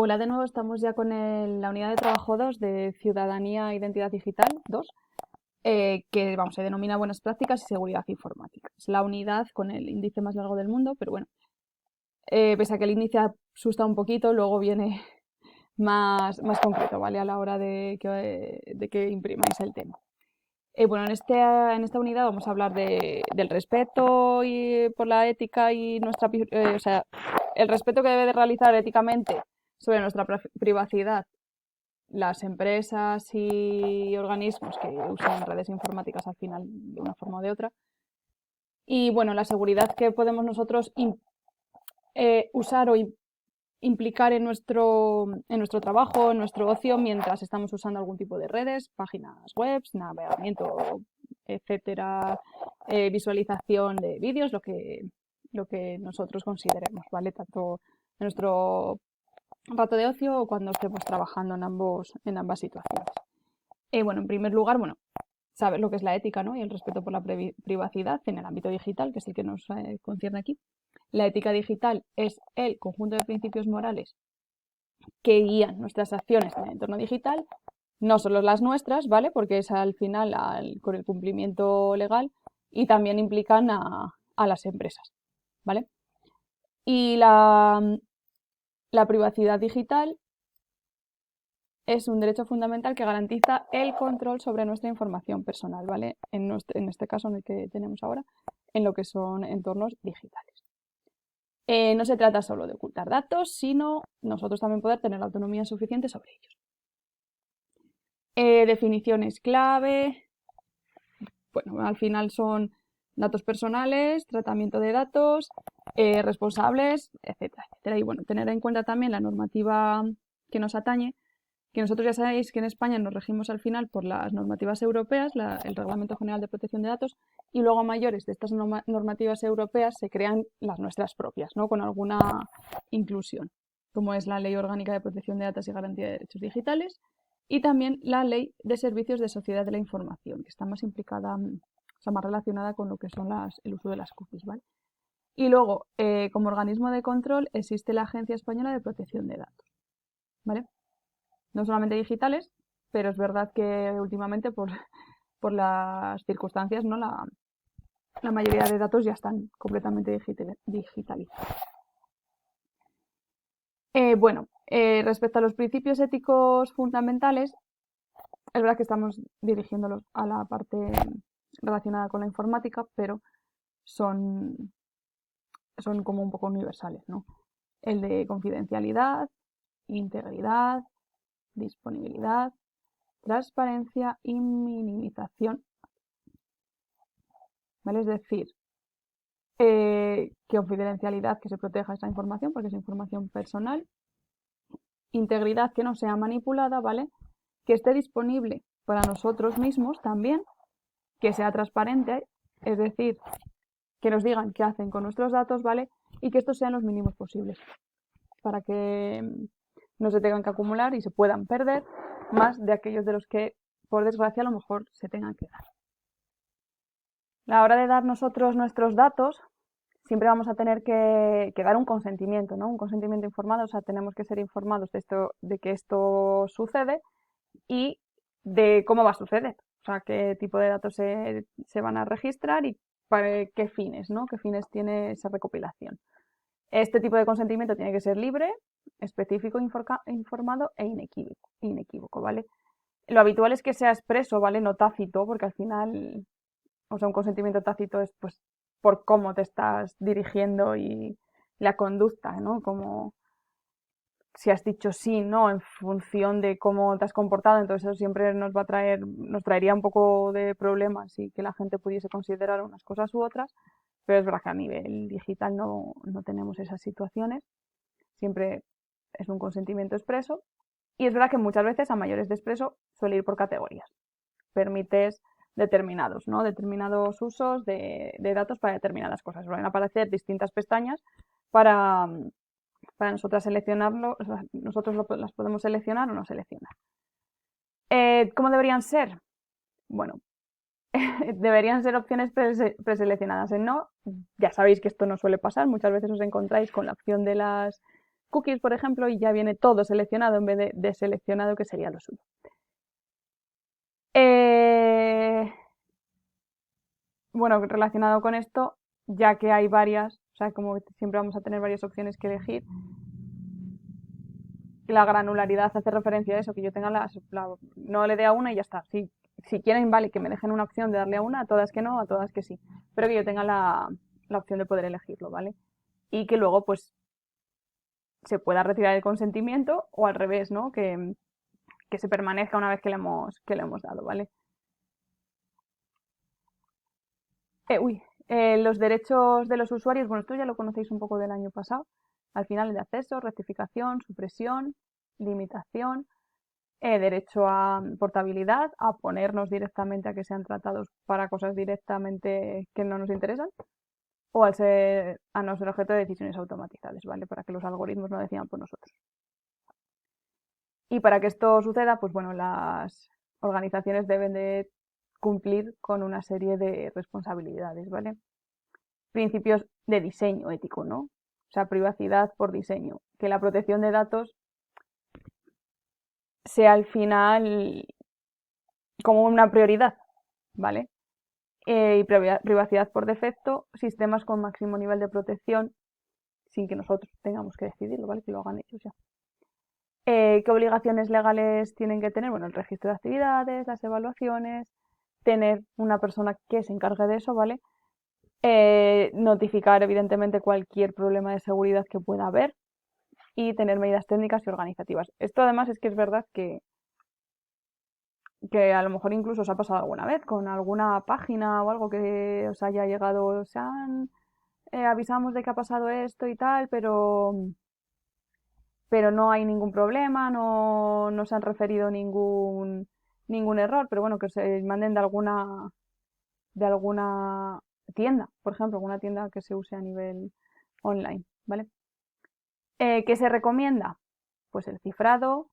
Hola de nuevo, estamos ya con la unidad de trabajo 2 de Ciudadanía e Identidad Digital 2, que vamos, se denomina Buenas Prácticas y Seguridad Informática. Es la unidad con el índice más largo del mundo, pero bueno, pese a que el índice asusta un poquito, luego viene más concreto, ¿vale? A la hora de que imprimáis el tema. Bueno, en esta unidad vamos a hablar del respeto por la ética y o sea, el respeto que debe de realizar éticamente sobre nuestra privacidad las empresas y organismos que usan redes informáticas al final de una forma o de otra. Y bueno, la seguridad que podemos nosotros usar o implicar en nuestro trabajo, en nuestro ocio, mientras estamos usando algún tipo de redes, páginas web, navegamiento, etcétera, visualización de vídeos, lo que nosotros consideremos, ¿vale? Tanto en nuestro rato de ocio o cuando estemos trabajando en ambas situaciones. Bueno, en primer lugar, bueno, saber lo que es la ética, ¿no? Y el respeto por la privacidad en el ámbito digital, que es el que nos concierne aquí. La ética digital es el conjunto de principios morales que guían nuestras acciones en el entorno digital, no solo las nuestras, ¿vale? Porque es al final con el cumplimiento legal y también implican a las empresas, ¿vale? Y la privacidad digital es un derecho fundamental que garantiza el control sobre nuestra información personal, ¿vale? En este caso en el que tenemos ahora, en lo que son entornos digitales. No se trata solo de ocultar datos, sino nosotros también poder tener la autonomía suficiente sobre ellos. Definiciones clave, bueno, al final son datos personales, tratamiento de datos, responsables, etcétera, etcétera. Y bueno, tener en cuenta también la normativa que nos atañe, que nosotros ya sabéis que en España nos regimos al final por las normativas europeas, el Reglamento General de Protección de Datos, y luego a mayores de estas normativas europeas se crean las nuestras propias, ¿no? Con alguna inclusión, como es la Ley Orgánica de Protección de Datos y Garantía de Derechos Digitales, y también la Ley de Servicios de Sociedad de la Información, que está más implicada, o sea, más relacionada con lo que son el uso de las cookies, ¿vale? Y luego, como organismo de control, existe la Agencia Española de Protección de Datos, ¿vale? No solamente digitales, pero es verdad que últimamente por las circunstancias, ¿no? La mayoría de datos ya están completamente digitalizados. Bueno, respecto a los principios éticos fundamentales, es verdad que estamos dirigiéndolos a la parte relacionada con la informática, pero son como un poco universales, ¿no? El de confidencialidad, integridad, disponibilidad, transparencia y minimización, ¿vale? Es decir, que confidencialidad, que se proteja esa información porque es información personal, integridad, que no sea manipulada, ¿vale? Que esté disponible para nosotros mismos también, que sea transparente, es decir, que nos digan qué hacen con nuestros datos, ¿vale? Y que estos sean los mínimos posibles para que no se tengan que acumular y se puedan perder más de aquellos de los que, por desgracia, a lo mejor se tengan que dar. A la hora de dar nosotros nuestros datos, siempre vamos a tener que dar un consentimiento, ¿no? Un consentimiento informado, o sea, tenemos que ser informados de que esto sucede y de cómo va a suceder, o sea, qué tipo de datos se van a registrar y para qué fines, ¿no? Qué fines tiene esa recopilación. Este tipo de consentimiento tiene que ser libre, específico, informado e inequívoco, ¿vale? Lo habitual es que sea expreso, ¿vale? No tácito, porque al final, o sea, un consentimiento tácito es pues por cómo te estás dirigiendo y la conducta, ¿no? Como si has dicho sí, no, en función de cómo te has comportado, entonces eso siempre nos traería un poco de problemas y que la gente pudiese considerar unas cosas u otras, pero es verdad que a nivel digital no tenemos esas situaciones, siempre es un consentimiento expreso y es verdad que muchas veces a mayores de expreso suele ir por categorías, permites determinados, ¿no? Determinados usos de datos para determinadas cosas. Van a aparecer distintas pestañas para nosotras seleccionarlo, o sea, nosotros las podemos seleccionar o no seleccionar. ¿Cómo deberían ser? Bueno, deberían ser opciones preseleccionadas en no. Ya sabéis que esto no suele pasar, muchas veces os encontráis con la opción de las cookies, por ejemplo, y ya viene todo seleccionado en vez de deseleccionado, que sería lo suyo. Bueno, relacionado con esto, ya que hay varias, o sea, como siempre vamos a tener varias opciones que elegir, la granularidad hace referencia a eso, que yo tenga no le dé a una y ya está. Si quieren, vale, que me dejen una opción de darle a una, a todas que no, a todas que sí, pero que yo tenga la opción de poder elegirlo, ¿vale? Y que luego, pues, se pueda retirar el consentimiento o al revés, ¿no? Que se permanezca una vez que le hemos dado, ¿vale? Los derechos de los usuarios, bueno, esto ya lo conocéis un poco del año pasado. Al final, de acceso, rectificación, supresión, limitación, derecho a portabilidad, a ponernos directamente a que sean tratados para cosas directamente que no nos interesan, o a no ser objeto de decisiones automatizadas, ¿vale? Para que los algoritmos no decidan por nosotros. Y para que esto suceda, pues bueno, las organizaciones deben de cumplir con una serie de responsabilidades, ¿vale? Principios de diseño ético, ¿no? O sea, privacidad por diseño. Que la protección de datos sea al final como una prioridad, ¿vale? Y privacidad por defecto, sistemas con máximo nivel de protección sin que nosotros tengamos que decidirlo, ¿vale? Que lo hagan ellos ya. ¿Qué obligaciones legales tienen que tener? Bueno, el registro de actividades, las evaluaciones, tener una persona que se encargue de eso, ¿vale? Notificar evidentemente cualquier problema de seguridad que pueda haber y tener medidas técnicas y organizativas. Esto además es que es verdad que a lo mejor incluso os ha pasado alguna vez con alguna página o algo que os haya llegado, avisamos de que ha pasado esto y tal, pero no hay ningún problema, no se han referido ningún error, pero bueno, que se manden de alguna tienda, por ejemplo, alguna tienda que se use a nivel online, ¿vale? ¿Qué se recomienda? Pues el cifrado,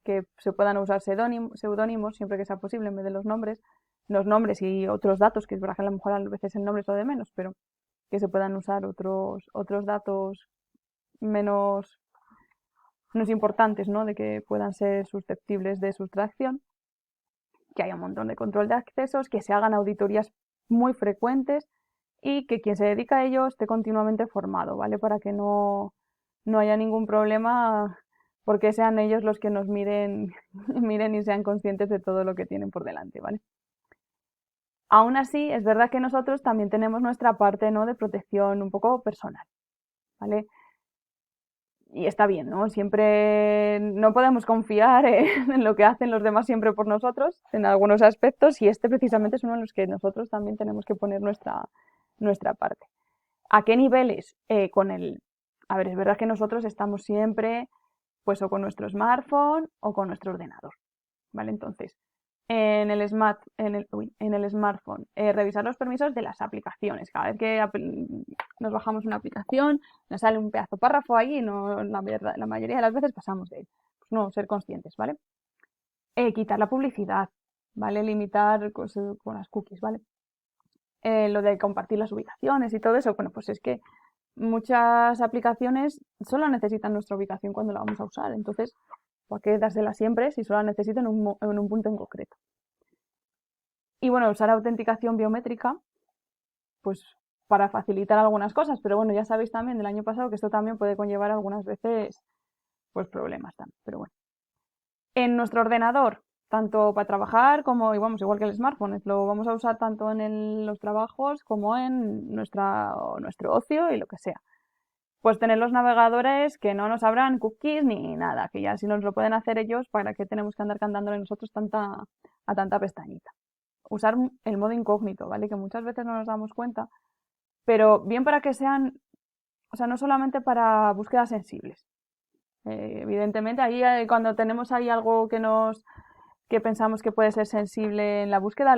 que se puedan usar seudónimos siempre que sea posible en vez de los nombres y otros datos, que es verdad que a lo mejor a veces el nombre es lo de menos, pero que se puedan usar otros datos menos importantes, ¿no? De que puedan ser susceptibles de sustracción, que haya un montón de control de accesos, que se hagan auditorías muy frecuentes y que quien se dedica a ello esté continuamente formado, ¿vale? Para que no haya ningún problema porque sean ellos los que nos miren, miren y sean conscientes de todo lo que tienen por delante, ¿vale? Aún así, es verdad que nosotros también tenemos nuestra parte, ¿no? De protección un poco personal, ¿vale? Y está bien, ¿no? Siempre no podemos confiar en lo que hacen los demás siempre por nosotros, en algunos aspectos, y este precisamente es uno en los que nosotros también tenemos que poner nuestra parte. ¿A qué niveles? A ver, es verdad que nosotros estamos siempre, pues, o con nuestro smartphone o con nuestro ordenador, ¿vale? Entonces, en el smartphone, revisar los permisos de las aplicaciones. Cada vez que nos bajamos una aplicación, nos sale un pedazo párrafo ahí y no, la mayoría de las veces pasamos de él. Pues no, ser conscientes, ¿vale? Quitar la publicidad, ¿vale? Limitar con las cookies, ¿vale? Lo de compartir las ubicaciones y todo eso, bueno, pues es que muchas aplicaciones solo necesitan nuestra ubicación cuando la vamos a usar. Entonces, ¿por qué dársela siempre si solo la necesitan en un punto en concreto? Y bueno, usar autenticación biométrica, pues para facilitar algunas cosas, pero bueno, ya sabéis también del año pasado que esto también puede conllevar algunas veces pues problemas también, pero bueno. En nuestro ordenador, tanto para trabajar como, y vamos, igual que el smartphone, lo vamos a usar tanto en los trabajos como en nuestro ocio y lo que sea. Pues tener los navegadores que no nos abran cookies ni nada, que ya si nos lo pueden hacer ellos, ¿para qué tenemos que andar cantándole nosotros a tanta pestañita? Usar el modo incógnito, ¿vale? Que muchas veces no nos damos cuenta, pero bien para que sean, o sea, no solamente para búsquedas sensibles. Evidentemente, ahí cuando tenemos ahí algo que pensamos que puede ser sensible en la búsqueda,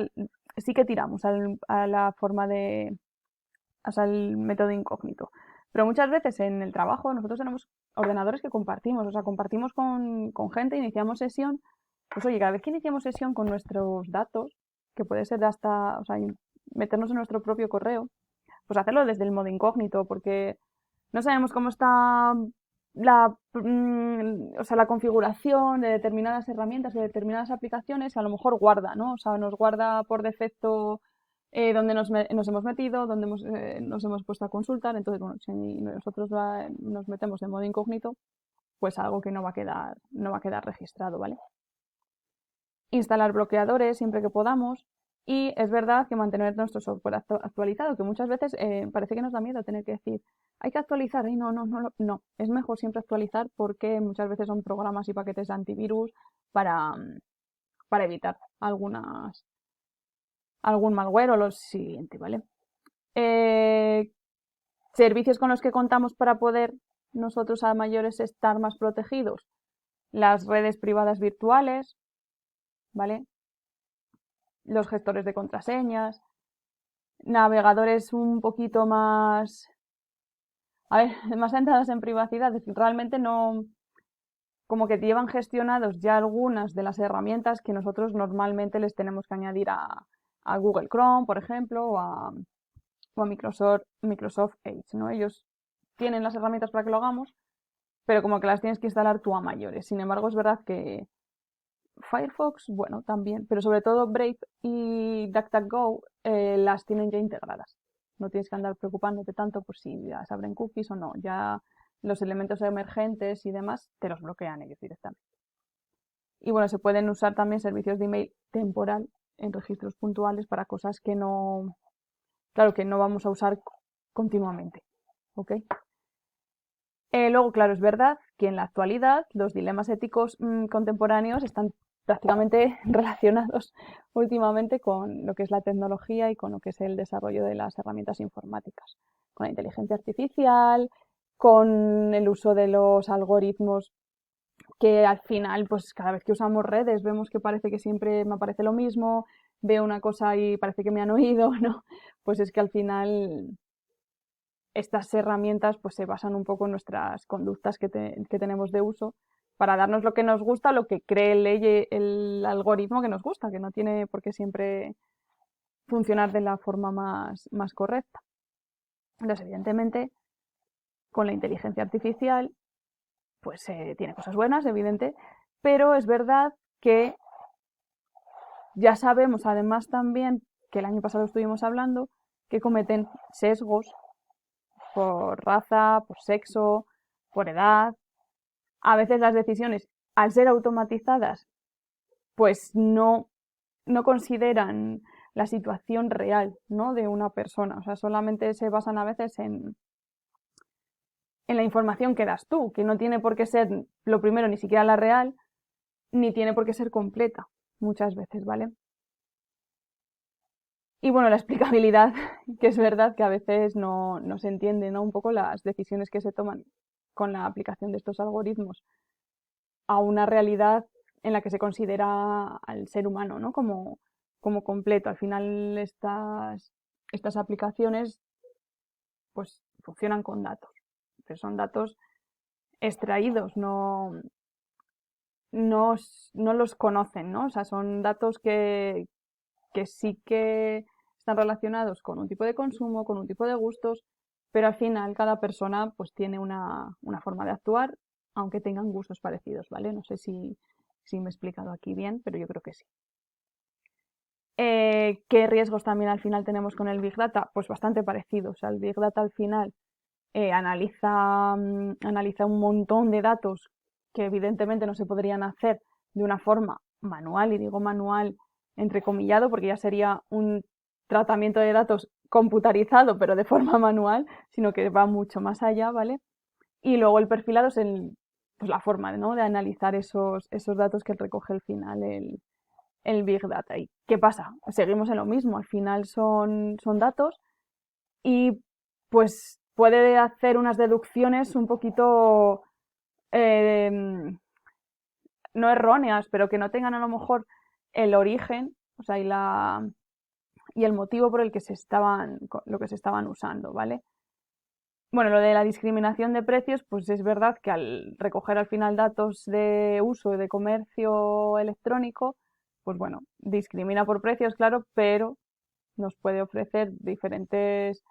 sí que tiramos a la forma o sea, el método incógnito. Pero muchas veces en el trabajo nosotros tenemos ordenadores que compartimos, o sea, compartimos con gente, iniciamos sesión, pues oye, cada vez que iniciamos sesión con nuestros datos, que puede ser hasta, o sea, meternos en nuestro propio correo, pues hacerlo desde el modo incógnito, porque no sabemos cómo está o sea, la configuración de determinadas herramientas, de determinadas aplicaciones, a lo mejor guarda, ¿no? O sea, nos guarda por defecto dónde nos hemos metido, dónde nos hemos puesto a consultar. Entonces, bueno, si nosotros nos metemos en modo incógnito, pues algo que no va a quedar registrado, ¿vale? Instalar bloqueadores siempre que podamos. Y es verdad que mantener nuestro software actualizado, que muchas veces parece que nos da miedo tener que decir, hay que actualizar, y no, es mejor siempre actualizar porque muchas veces son programas y paquetes de antivirus para evitar algún malware o lo siguiente, ¿vale? Eh, servicios con los que contamos para poder nosotros a mayores estar más protegidos, las redes privadas virtuales, ¿vale? Los gestores de contraseñas, navegadores un poquito más, a ver, más centrados en privacidad, realmente no, como que llevan gestionados ya algunas de las herramientas que nosotros normalmente les tenemos que añadir a Google Chrome, por ejemplo, o a Microsoft Edge, ¿no? Ellos tienen las herramientas para que lo hagamos, pero como que las tienes que instalar tú a mayores. Sin embargo, es verdad que Firefox, bueno, también, pero sobre todo Brave y DuckDuckGo las tienen ya integradas. No tienes que andar preocupándote tanto por si ya se abren cookies o no. Ya los elementos emergentes y demás te los bloquean ellos directamente. Y bueno, se pueden usar también servicios de email temporal en registros puntuales para cosas que no, claro, que no vamos a usar continuamente. ¿Ok? Luego, claro, es verdad que en la actualidad los dilemas éticos contemporáneos están prácticamente relacionados últimamente con lo que es la tecnología y con lo que es el desarrollo de las herramientas informáticas, con la inteligencia artificial, con el uso de los algoritmos que al final, pues cada vez que usamos redes vemos que parece que siempre me aparece lo mismo, veo una cosa y parece que me han oído, ¿no? Pues es que al final estas herramientas pues se basan un poco en nuestras conductas que tenemos de uso para darnos lo que nos gusta, lo que cree el algoritmo que nos gusta, que no tiene por qué siempre funcionar de la forma más correcta. Entonces, evidentemente, con la inteligencia artificial, pues tiene cosas buenas, evidente, pero es verdad que ya sabemos además también, que el año pasado estuvimos hablando, que cometen sesgos por raza, por sexo, por edad. A veces las decisiones, al ser automatizadas, pues no consideran la situación real, ¿no? De una persona. O sea, solamente se basan a veces en la información que das tú, que no tiene por qué ser, lo primero, ni siquiera la real, ni tiene por qué ser completa, muchas veces, ¿vale? Y bueno, la explicabilidad, que es verdad que a veces no se entiende, ¿no? Un poco las decisiones que se toman con la aplicación de estos algoritmos a una realidad en la que se considera al ser humano, ¿no? Como completo. Al final estas aplicaciones pues funcionan con datos, pero son datos extraídos, no los conocen, ¿no? O sea, son datos que sí que están relacionados con un tipo de consumo, con un tipo de gustos, pero al final cada persona pues tiene una forma de actuar, aunque tengan gustos parecidos, ¿vale? No sé si me he explicado aquí bien, pero yo creo que sí. ¿Qué riesgos también al final tenemos con el Big Data? Pues bastante parecidos. O sea, el Big Data al final analiza un montón de datos que evidentemente no se podrían hacer de una forma manual, y digo manual entrecomillado porque ya sería un tratamiento de datos computarizado, pero de forma manual, sino que va mucho más allá, ¿vale? Y luego el perfilado es pues la forma, ¿no? De analizar esos datos que recoge al final el Big Data. ¿Y qué pasa? Seguimos en lo mismo, al final son datos y pues puede hacer unas deducciones un poquito eh, no erróneas, pero que no tengan a lo mejor el origen, o sea, y el motivo por el que lo que se estaban usando, ¿vale? Bueno, lo de la discriminación de precios, pues es verdad que al recoger al final datos de uso y de comercio electrónico, pues bueno, discrimina por precios, claro, pero nos puede ofrecer diferentes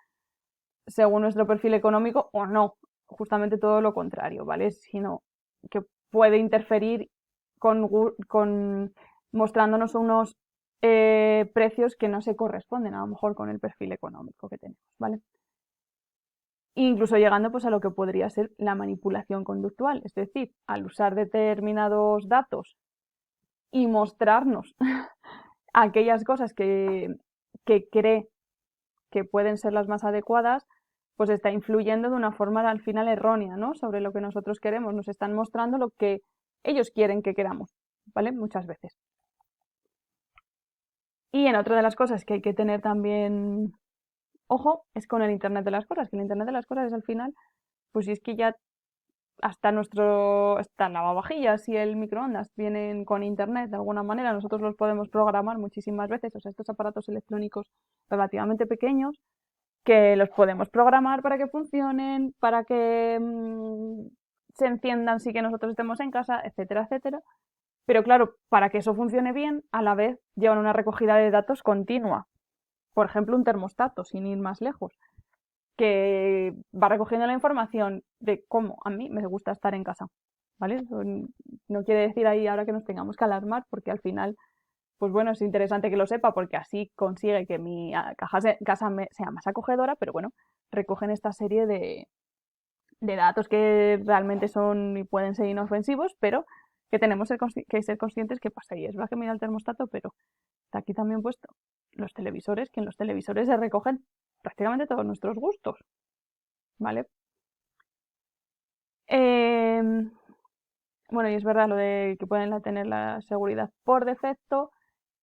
según nuestro perfil económico o no. justamente todo lo contrario, ¿vale? Sino que puede interferir con mostrándonos unos precios que no se corresponden a lo mejor con el perfil económico que tenemos, ¿vale? Incluso llegando pues a lo que podría ser la manipulación conductual, es decir, al usar determinados datos y mostrarnos aquellas cosas que cree que pueden ser las más adecuadas, pues está influyendo de una forma al final errónea, ¿no? Sobre lo que nosotros queremos. Nos están mostrando lo que ellos quieren que queramos, ¿vale? Muchas veces. Y en otra de las cosas que hay que tener también ojo es con el Internet de las cosas, que el Internet de las cosas es al final, pues si es que ya hasta el lavavajillas y el microondas vienen con internet de alguna manera, nosotros los podemos programar muchísimas veces, o sea, estos aparatos electrónicos relativamente pequeños que los podemos programar para que funcionen, para que se enciendan si que nosotros estemos en casa, etcétera, etcétera. Pero claro, para que eso funcione bien, a la vez llevan una recogida de datos continua. Por ejemplo, un termostato, sin ir más lejos, que va recogiendo la información de cómo a mí me gusta estar en casa, ¿vale? Eso no quiere decir ahí ahora que nos tengamos que alarmar, porque al final, pues bueno, es interesante que lo sepa, porque así consigue que mi casa sea más acogedora, pero bueno, recogen esta serie de datos que realmente son y pueden ser inofensivos, pero que tenemos que ser conscientes que pasa ahí. Es verdad que mira el termostato, pero está aquí también puesto los televisores, que en los televisores se recogen prácticamente todos nuestros gustos, ¿vale? Bueno, y es verdad lo de que pueden tener la seguridad por defecto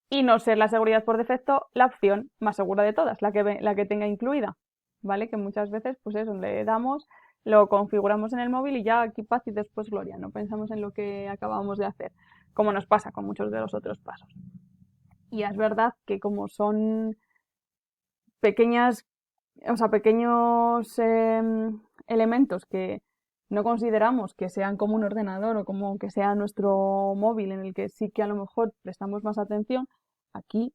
y no ser la seguridad por defecto la opción más segura de todas, la que tenga incluida, ¿vale? Que muchas veces, pues eso, le damos, lo configuramos en el móvil y ya aquí paz y después gloria, no pensamos en lo que acabamos de hacer, como nos pasa con muchos de los otros pasos. Y es verdad que como son pequeñas, o sea, pequeños elementos que no consideramos que sean como un ordenador o como que sea nuestro móvil en el que sí que a lo mejor prestamos más atención, aquí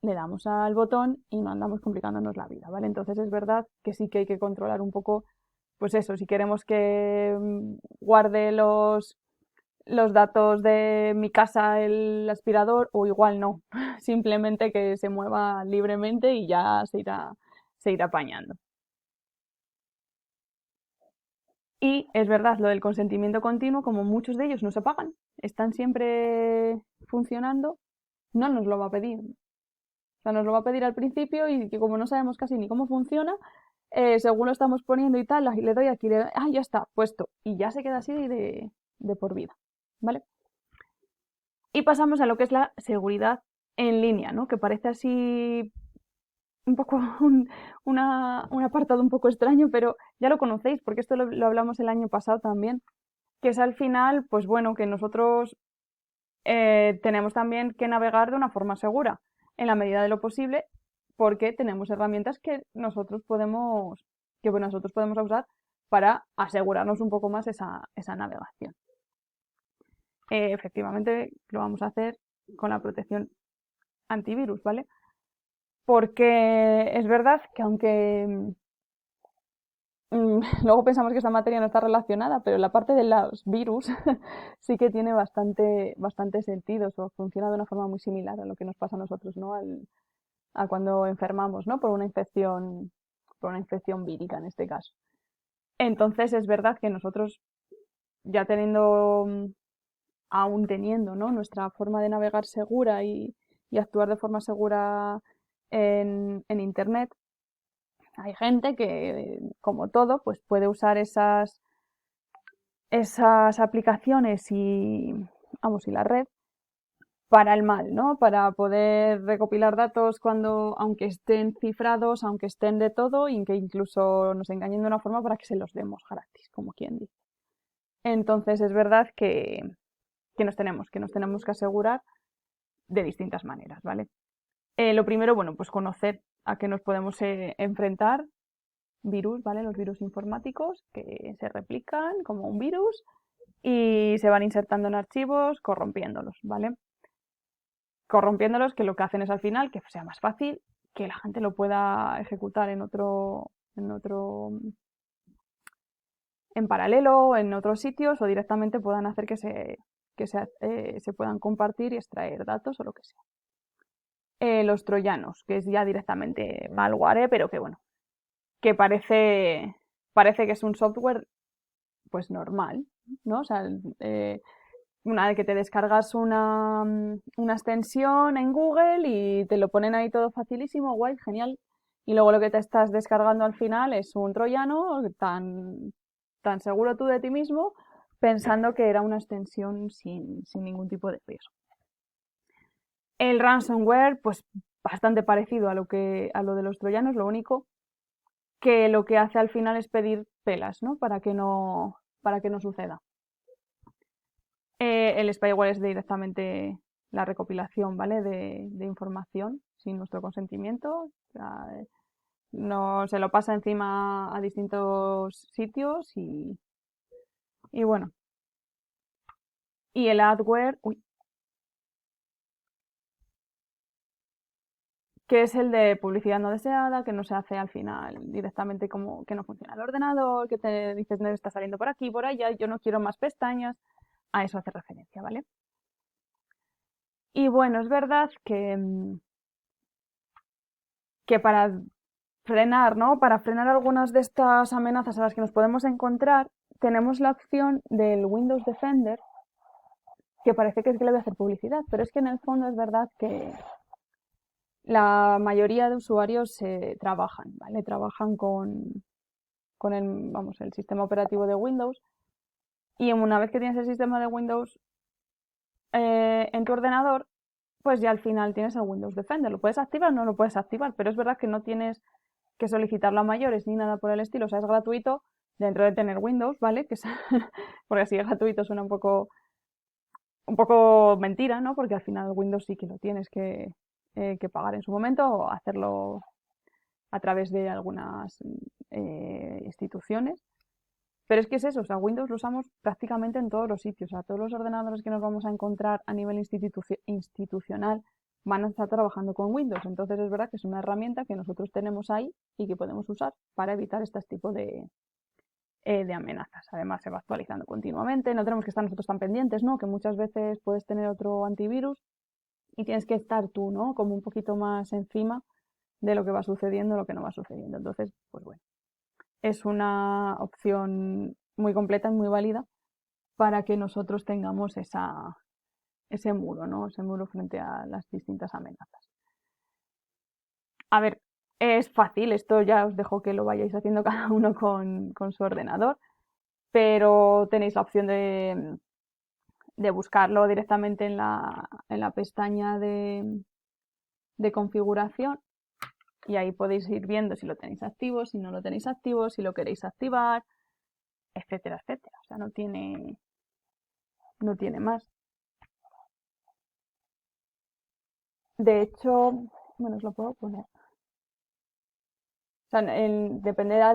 le damos al botón y no andamos complicándonos la vida, ¿vale? Entonces es verdad que sí que hay que controlar un poco, pues eso, si queremos que guarde los datos de mi casa el aspirador o igual no, simplemente que se mueva libremente y ya se irá apañando. Y es verdad, lo del consentimiento continuo, como muchos de ellos no se pagan, están siempre funcionando, no nos lo va a pedir. O sea, nos lo va a pedir al principio y que como no sabemos casi ni cómo funciona, según lo estamos poniendo y tal, le doy aquí, ya está, puesto. Y ya se queda así de por vida, ¿vale? Y pasamos a lo que es la seguridad en línea, ¿no? Que parece así un poco un apartado un poco extraño, pero ya lo conocéis, porque esto lo hablamos el año pasado también, que es al final, pues bueno, que nosotros tenemos también que navegar de una forma segura, en la medida de lo posible, porque tenemos herramientas que nosotros podemos usar para asegurarnos un poco más esa navegación. Efectivamente, lo vamos a hacer con la protección antivirus, ¿vale? Porque es verdad que aunque luego pensamos que esta materia no está relacionada, pero la parte de los virus sí que tiene bastante sentido, o funciona de una forma muy similar a lo que nos pasa a nosotros, ¿no? A cuando enfermamos, ¿no? Por una infección vírica en este caso. Entonces es verdad que nosotros ya aún teniendo, ¿no? Nuestra forma de navegar segura y actuar de forma segura en Internet, hay gente que, como todo, pues puede usar esas aplicaciones y la red para el mal, ¿no? Para poder recopilar datos aunque estén cifrados, aunque estén de todo, y que incluso nos engañen de una forma para que se los demos gratis, como quien dice. Entonces es verdad que nos tenemos que asegurar de distintas maneras, ¿vale? Lo primero, bueno, pues conocer a qué nos podemos enfrentar, virus, ¿vale? Los virus informáticos que se replican como un virus y se van insertando en archivos, corrompiéndolos, ¿vale? Corrompiéndolos, que lo que hacen es al final que sea más fácil, que la gente lo pueda ejecutar en otro en paralelo en otros sitios o directamente puedan hacer que se puedan compartir y extraer datos o lo que sea. Los troyanos, que es ya directamente malware, pero que bueno, que parece que es un software pues normal, ¿no? O sea, una vez que te descargas una extensión en Google y te lo ponen ahí todo facilísimo, guay, genial. Y luego lo que te estás descargando al final es un troyano tan seguro tú de ti mismo, pensando que era una extensión sin ningún tipo de riesgo. El ransomware, pues bastante parecido a lo de los troyanos, lo único que lo que hace al final es pedir pelas, ¿no? Para que no suceda. El spyware es directamente la recopilación, ¿vale? De información sin nuestro consentimiento. O sea, no se lo pasa encima a distintos sitios y bueno. Y el adware, que es el de publicidad no deseada, que no se hace al final directamente como que no funciona el ordenador, que te dices, no está saliendo por aquí, por allá, yo no quiero más pestañas. A eso hace referencia, ¿vale? Y bueno, es verdad que para frenar, ¿no? Para frenar algunas de estas amenazas a las que nos podemos encontrar, tenemos la opción del Windows Defender, que parece que es que le voy a hacer publicidad, pero es que en el fondo es verdad que la mayoría de usuarios trabajan, ¿vale? Trabajan con el sistema operativo de Windows y una vez que tienes el sistema de Windows en tu ordenador, pues ya al final tienes el Windows Defender. ¿Lo puedes activar? No lo puedes activar, pero es verdad que no tienes que solicitarlo a mayores ni nada por el estilo. O sea, es gratuito dentro de tener Windows, ¿vale? Porque así es gratuito suena un poco mentira, ¿no? Porque al final Windows sí que lo tienes que pagar en su momento o hacerlo a través de algunas instituciones. Pero es que es eso, o sea, Windows lo usamos prácticamente en todos los sitios. O sea, todos los ordenadores que nos vamos a encontrar a nivel institucional van a estar trabajando con Windows. Entonces es verdad que es una herramienta que nosotros tenemos ahí y que podemos usar para evitar este tipo de amenazas. Además se va actualizando continuamente, no tenemos que estar nosotros tan pendientes, ¿no? Que muchas veces puedes tener otro antivirus y tienes que estar tú, ¿no? Como un poquito más encima de lo que va sucediendo, lo que no va sucediendo. Entonces, pues bueno, es una opción muy completa y muy válida para que nosotros tengamos ese muro, ¿no? Ese muro frente a las distintas amenazas. A ver, es fácil, esto ya os dejo que lo vayáis haciendo cada uno con su ordenador, pero tenéis la opción de buscarlo directamente en la pestaña de configuración y ahí podéis ir viendo si lo tenéis activo, si no lo tenéis activo, si lo queréis activar, etcétera, etcétera. O sea, no tiene más. De hecho, bueno, os lo puedo poner. O sea, dependerá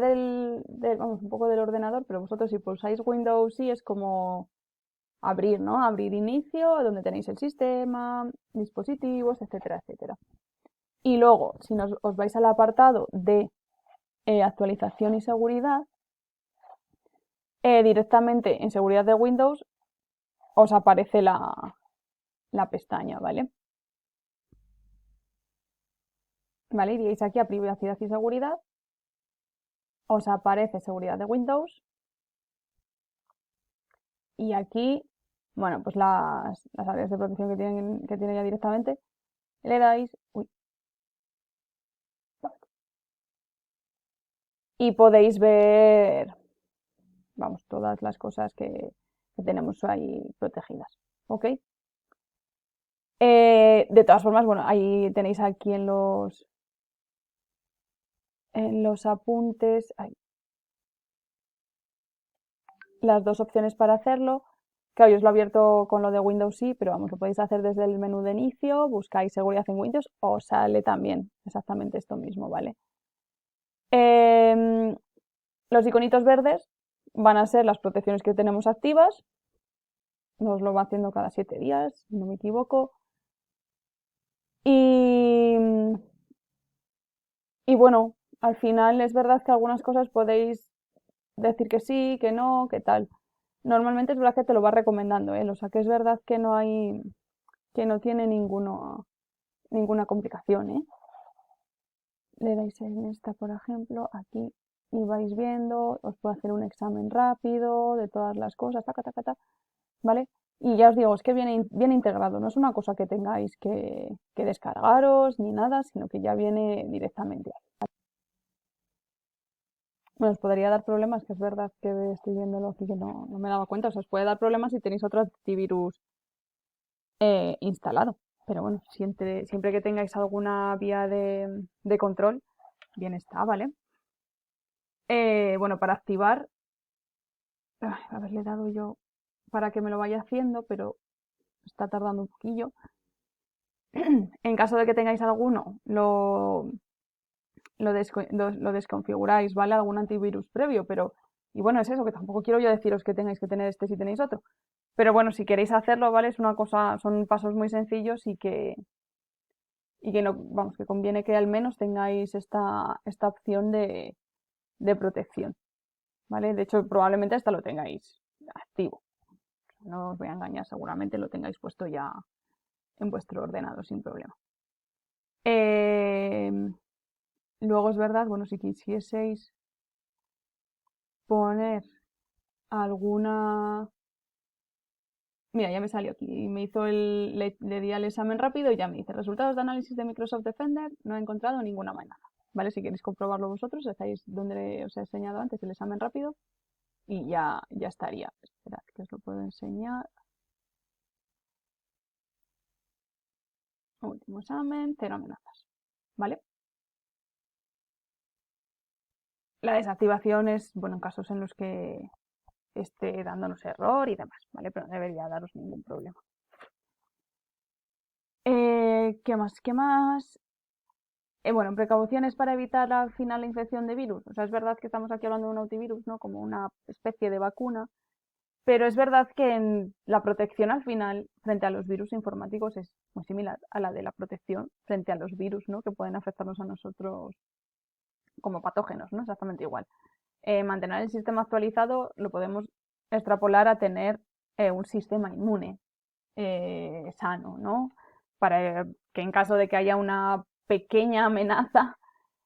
vamos, un poco del ordenador, pero vosotros si pulsáis Windows sí es como abrir, ¿no? Abrir inicio, donde tenéis el sistema, dispositivos, etcétera, etcétera. Y luego, si os vais al apartado de actualización y seguridad, directamente en seguridad de Windows os aparece la pestaña, ¿vale? ¿Vale? Iríais aquí a privacidad y seguridad, os aparece seguridad de Windows y aquí, bueno, pues las áreas de protección que tiene ya directamente, le dais, uy, y podéis ver, vamos, todas las cosas que tenemos ahí protegidas, ¿ok? De todas formas, bueno, ahí tenéis aquí en los apuntes las dos opciones para hacerlo. Claro, yo os lo he abierto con lo de Windows sí, pero vamos, lo podéis hacer desde el menú de inicio, buscáis seguridad en Windows, o sale también exactamente esto mismo, ¿vale? Los iconitos verdes van a ser las protecciones que tenemos activas. Nos lo va haciendo cada 7 días, si no me equivoco. Y, y bueno, al final es verdad que algunas cosas podéis decir que sí, que no, que tal. Normalmente es verdad que te lo va recomendando él, o sea que es verdad que que no tiene ninguna complicación, ¿eh? Le dais en esta, por ejemplo, aquí y vais viendo, os puedo hacer un examen rápido de todas las cosas, taca, taca, taca, ¿vale? Y ya os digo, es que viene integrado, no es una cosa que tengáis que descargaros ni nada, sino que ya viene directamente. Bueno, os podría dar problemas, que es verdad que estoy viéndolo aquí que no me daba cuenta, o sea, os puede dar problemas si tenéis otro antivirus instalado. Pero bueno, siempre que tengáis alguna vía de control, bien está, ¿vale? Bueno, para activar, haberle dado yo para que me lo vaya haciendo, pero está tardando un poquillo. En caso de que tengáis alguno, lo desconfiguráis, ¿vale? Algún antivirus previo, pero... Y bueno, es eso, que tampoco quiero yo deciros que tengáis que tener este si tenéis otro. Pero bueno, si queréis hacerlo, ¿vale? Es una cosa, son pasos muy sencillos y que no, vamos, que conviene que al menos tengáis esta opción de protección, ¿vale? De hecho, probablemente hasta lo tengáis activo. No os voy a engañar, seguramente lo tengáis puesto ya en vuestro ordenador sin problema. Luego es verdad, bueno, si quisieseis poner alguna... Mira, ya me salió aquí, me hizo le di al examen rápido y ya me dice resultados de análisis de Microsoft Defender, no he encontrado ninguna amenaza. ¿Vale? Si queréis comprobarlo vosotros, estáis donde os he enseñado antes el examen rápido y ya estaría. Esperad que os lo puedo enseñar. Último examen, cero amenazas. ¿Vale? La desactivación es, bueno, en casos en los que esté dándonos error y demás, ¿vale? Pero no debería daros ningún problema. ¿Qué más? ¿Qué más? Bueno, precauciones para evitar al final la infección de virus. O sea, es verdad que estamos aquí hablando de un antivirus, ¿no? Como una especie de vacuna, pero es verdad que la protección al final frente a los virus informáticos es muy similar a la de la protección frente a los virus, ¿no? Que pueden afectarnos a nosotros como patógenos, ¿no? Exactamente igual. Mantener el sistema actualizado lo podemos extrapolar a tener un sistema inmune sano, ¿no? Para que en caso de que haya una pequeña amenaza,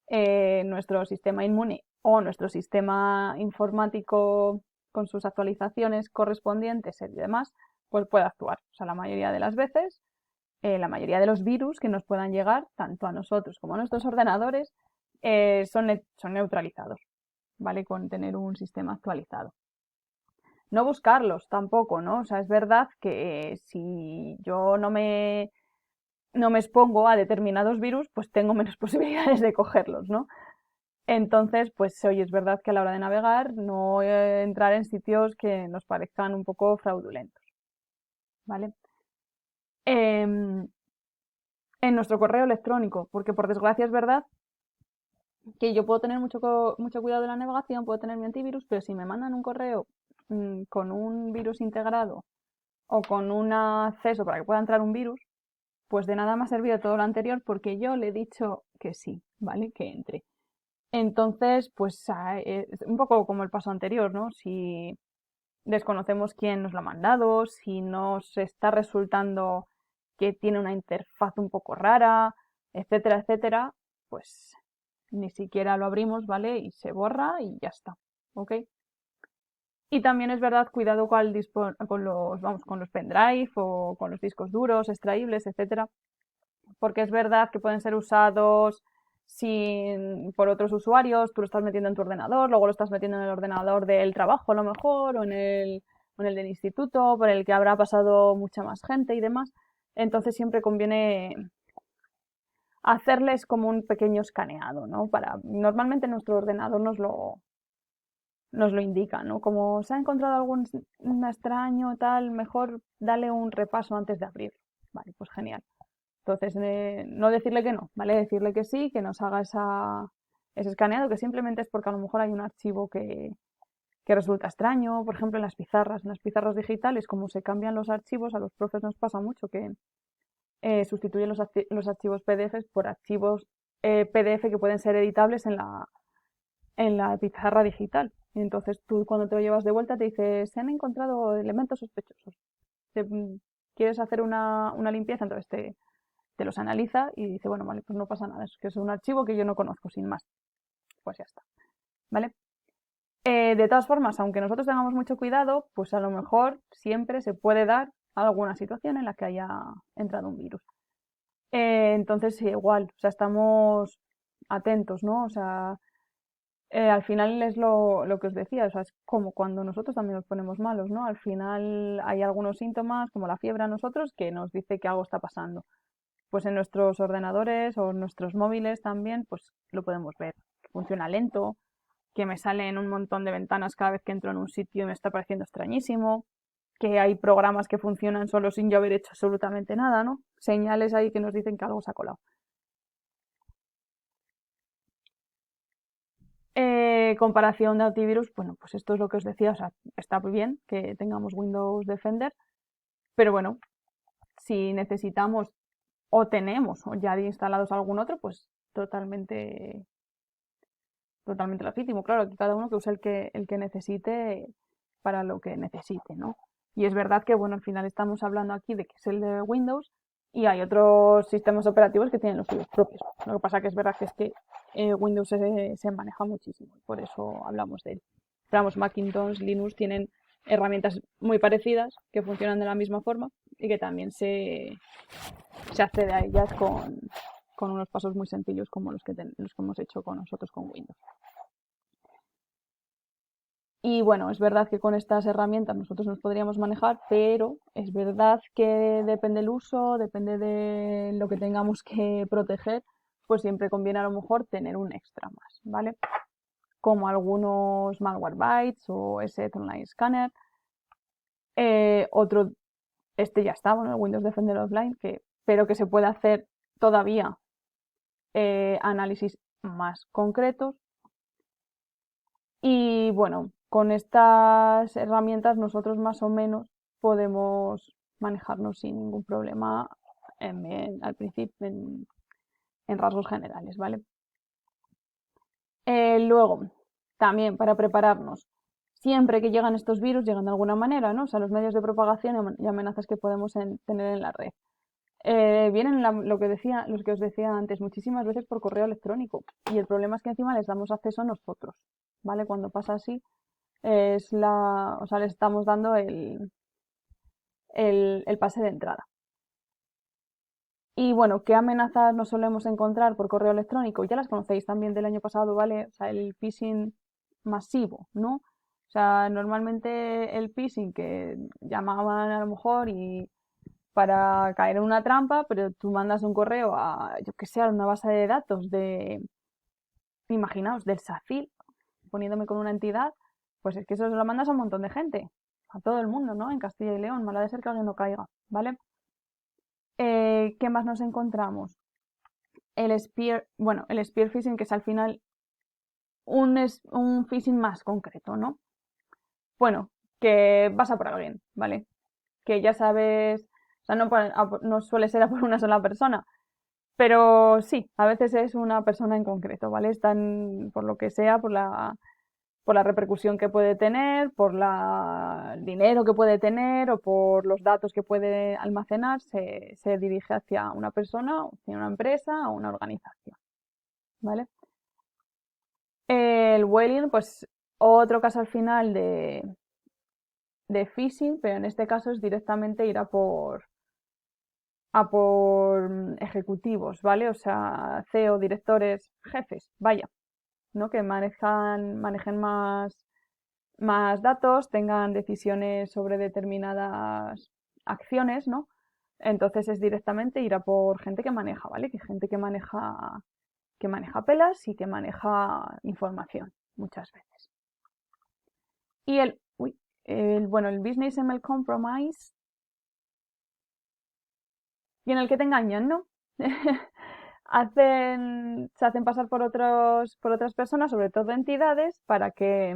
nuestro sistema inmune o nuestro sistema informático con sus actualizaciones correspondientes y demás, pues puede actuar. O sea, la mayoría de las veces, la mayoría de los virus que nos puedan llegar, tanto a nosotros como a nuestros ordenadores, son neutralizados, ¿vale? Con tener un sistema actualizado. No buscarlos tampoco, ¿no? O sea, es verdad que si yo no me expongo a determinados virus, pues tengo menos posibilidades de cogerlos, ¿no? Entonces, pues oye, es verdad que a la hora de navegar no entrar en sitios que nos parezcan un poco fraudulentos, ¿vale? Em, en nuestro correo electrónico, porque por desgracia es verdad que yo puedo tener mucho cuidado de la navegación, puedo tener mi antivirus, pero si me mandan un correo con un virus integrado o con un acceso para que pueda entrar un virus, pues de nada me ha servido todo lo anterior porque yo le he dicho que sí, ¿vale? Que entre. Entonces, pues es un poco como el paso anterior, ¿no? Si desconocemos quién nos lo ha mandado, si nos está resultando que tiene una interfaz un poco rara, etcétera, etcétera, pues ni siquiera lo abrimos, ¿vale? Y se borra y ya está, ¿ok? Y también es verdad, cuidado con los pendrive o con los discos duros, extraíbles, etcétera, porque es verdad que pueden ser usados por otros usuarios, tú lo estás metiendo en tu ordenador, luego lo estás metiendo en el ordenador del trabajo a lo mejor, o en el del instituto, por el que habrá pasado mucha más gente y demás. Entonces siempre conviene hacerles como un pequeño escaneado, ¿no? Normalmente nuestro ordenador nos lo indica, ¿no? Como se ha encontrado algún extraño, tal, mejor dale un repaso antes de abrir. Vale, pues genial. Entonces, no decirle que no, ¿vale? Decirle que sí, que nos haga ese escaneado, que simplemente es porque a lo mejor hay un archivo que resulta extraño, por ejemplo, en las pizarras digitales, como se cambian los archivos, a los profes nos pasa mucho que sustituyen los archivos PDF por archivos PDF que pueden ser editables en la pizarra digital. Entonces tú cuando te lo llevas de vuelta te dice, se han encontrado elementos sospechosos. ¿Quieres hacer una limpieza? Entonces te los analiza y dice, bueno, vale, pues no pasa nada, es que es un archivo que yo no conozco, sin más. Pues ya está, ¿vale? De todas formas, aunque nosotros tengamos mucho cuidado, pues a lo mejor siempre se puede dar alguna situación en la que haya entrado un virus. Entonces, sí, igual, o sea, estamos atentos, ¿no? O sea, al final es lo que os decía, o sea, es como cuando nosotros también nos ponemos malos, ¿no? Al final hay algunos síntomas, como la fiebre a nosotros, que nos dice que algo está pasando. Pues en nuestros ordenadores o en nuestros móviles también, pues lo podemos ver. Que funciona lento, que me salen un montón de ventanas cada vez que entro en un sitio y me está pareciendo extrañísimo, que hay programas que funcionan solo sin yo haber hecho absolutamente nada, ¿no? Señales ahí que nos dicen que algo se ha colado. Comparación de antivirus, bueno, pues esto es lo que os decía, o sea, está muy bien que tengamos Windows Defender, pero bueno, si necesitamos o tenemos o ya instalados algún otro, pues totalmente, totalmente legítimo. Claro, aquí cada uno que use el que necesite para lo que necesite, ¿no? Y es verdad que, bueno, al final estamos hablando aquí de que es el de Windows y hay otros sistemas operativos que tienen los suyos propios. Lo que pasa que es verdad que es que Windows se maneja muchísimo, por eso hablamos de él. Pero vamos, Macintosh, Linux tienen herramientas muy parecidas que funcionan de la misma forma y que también se accede a ellas con unos pasos muy sencillos como los que hemos hecho con nosotros con Windows. Y bueno, es verdad que con estas herramientas nosotros nos podríamos manejar, pero es verdad que depende del uso, depende de lo que tengamos que proteger, pues siempre conviene a lo mejor tener un extra más, ¿vale? Como algunos Malwarebytes o ese Online Scanner. Otro, este ya está, bueno, el Windows Defender Offline, pero que se puede hacer todavía análisis más concretos. Y bueno, con estas herramientas nosotros más o menos podemos manejarnos sin ningún problema al principio en rasgos generales, ¿vale? Luego, también para prepararnos, siempre que llegan estos virus, llegan de alguna manera, ¿no? O sea, los medios de propagación y amenazas que podemos tener en la red. Vienen los que os decía antes, muchísimas veces por correo electrónico. Y el problema es que encima les damos acceso a nosotros, ¿vale? Cuando pasa así, o sea, le estamos dando el pase de entrada. Y bueno, ¿qué amenazas nos solemos encontrar por correo electrónico? Ya las conocéis también del año pasado, ¿vale? O sea, el phishing masivo, ¿no? O sea, normalmente el phishing que llamaban a lo mejor y para caer en una trampa, pero tú mandas un correo a, yo que sé, a una base de datos imaginaos, del SACIL, poniéndome con una entidad, pues es que eso se lo mandas a un montón de gente, a todo el mundo, ¿no? En Castilla y León, mala de ser que alguien no caiga, ¿vale? ¿Qué más nos encontramos? Bueno, el spear phishing, que es al final un phishing más concreto, ¿no? Bueno, que vas a por alguien, ¿vale? Que ya sabes, o sea, no suele ser a por una sola persona, pero sí, a veces es una persona en concreto, ¿vale? Están, por lo que sea, por la repercusión que puede tener, por el dinero que puede tener o por los datos que puede almacenar, se dirige hacia una persona, hacia una empresa o una organización, ¿vale? El whaling, pues otro caso al final de phishing, pero en este caso es directamente ir a por ejecutivos, ¿vale? O sea, CEO, directores, jefes, vaya, ¿no? Que manejen más datos, tengan decisiones sobre determinadas acciones, ¿no? Entonces es directamente ir a por gente que maneja, ¿vale? Que gente que maneja pelas y que maneja información muchas veces. Y bueno, el Business Email Compromise, y en el que te engañan, ¿no? Se hacen pasar por otras personas, sobre todo entidades, para que,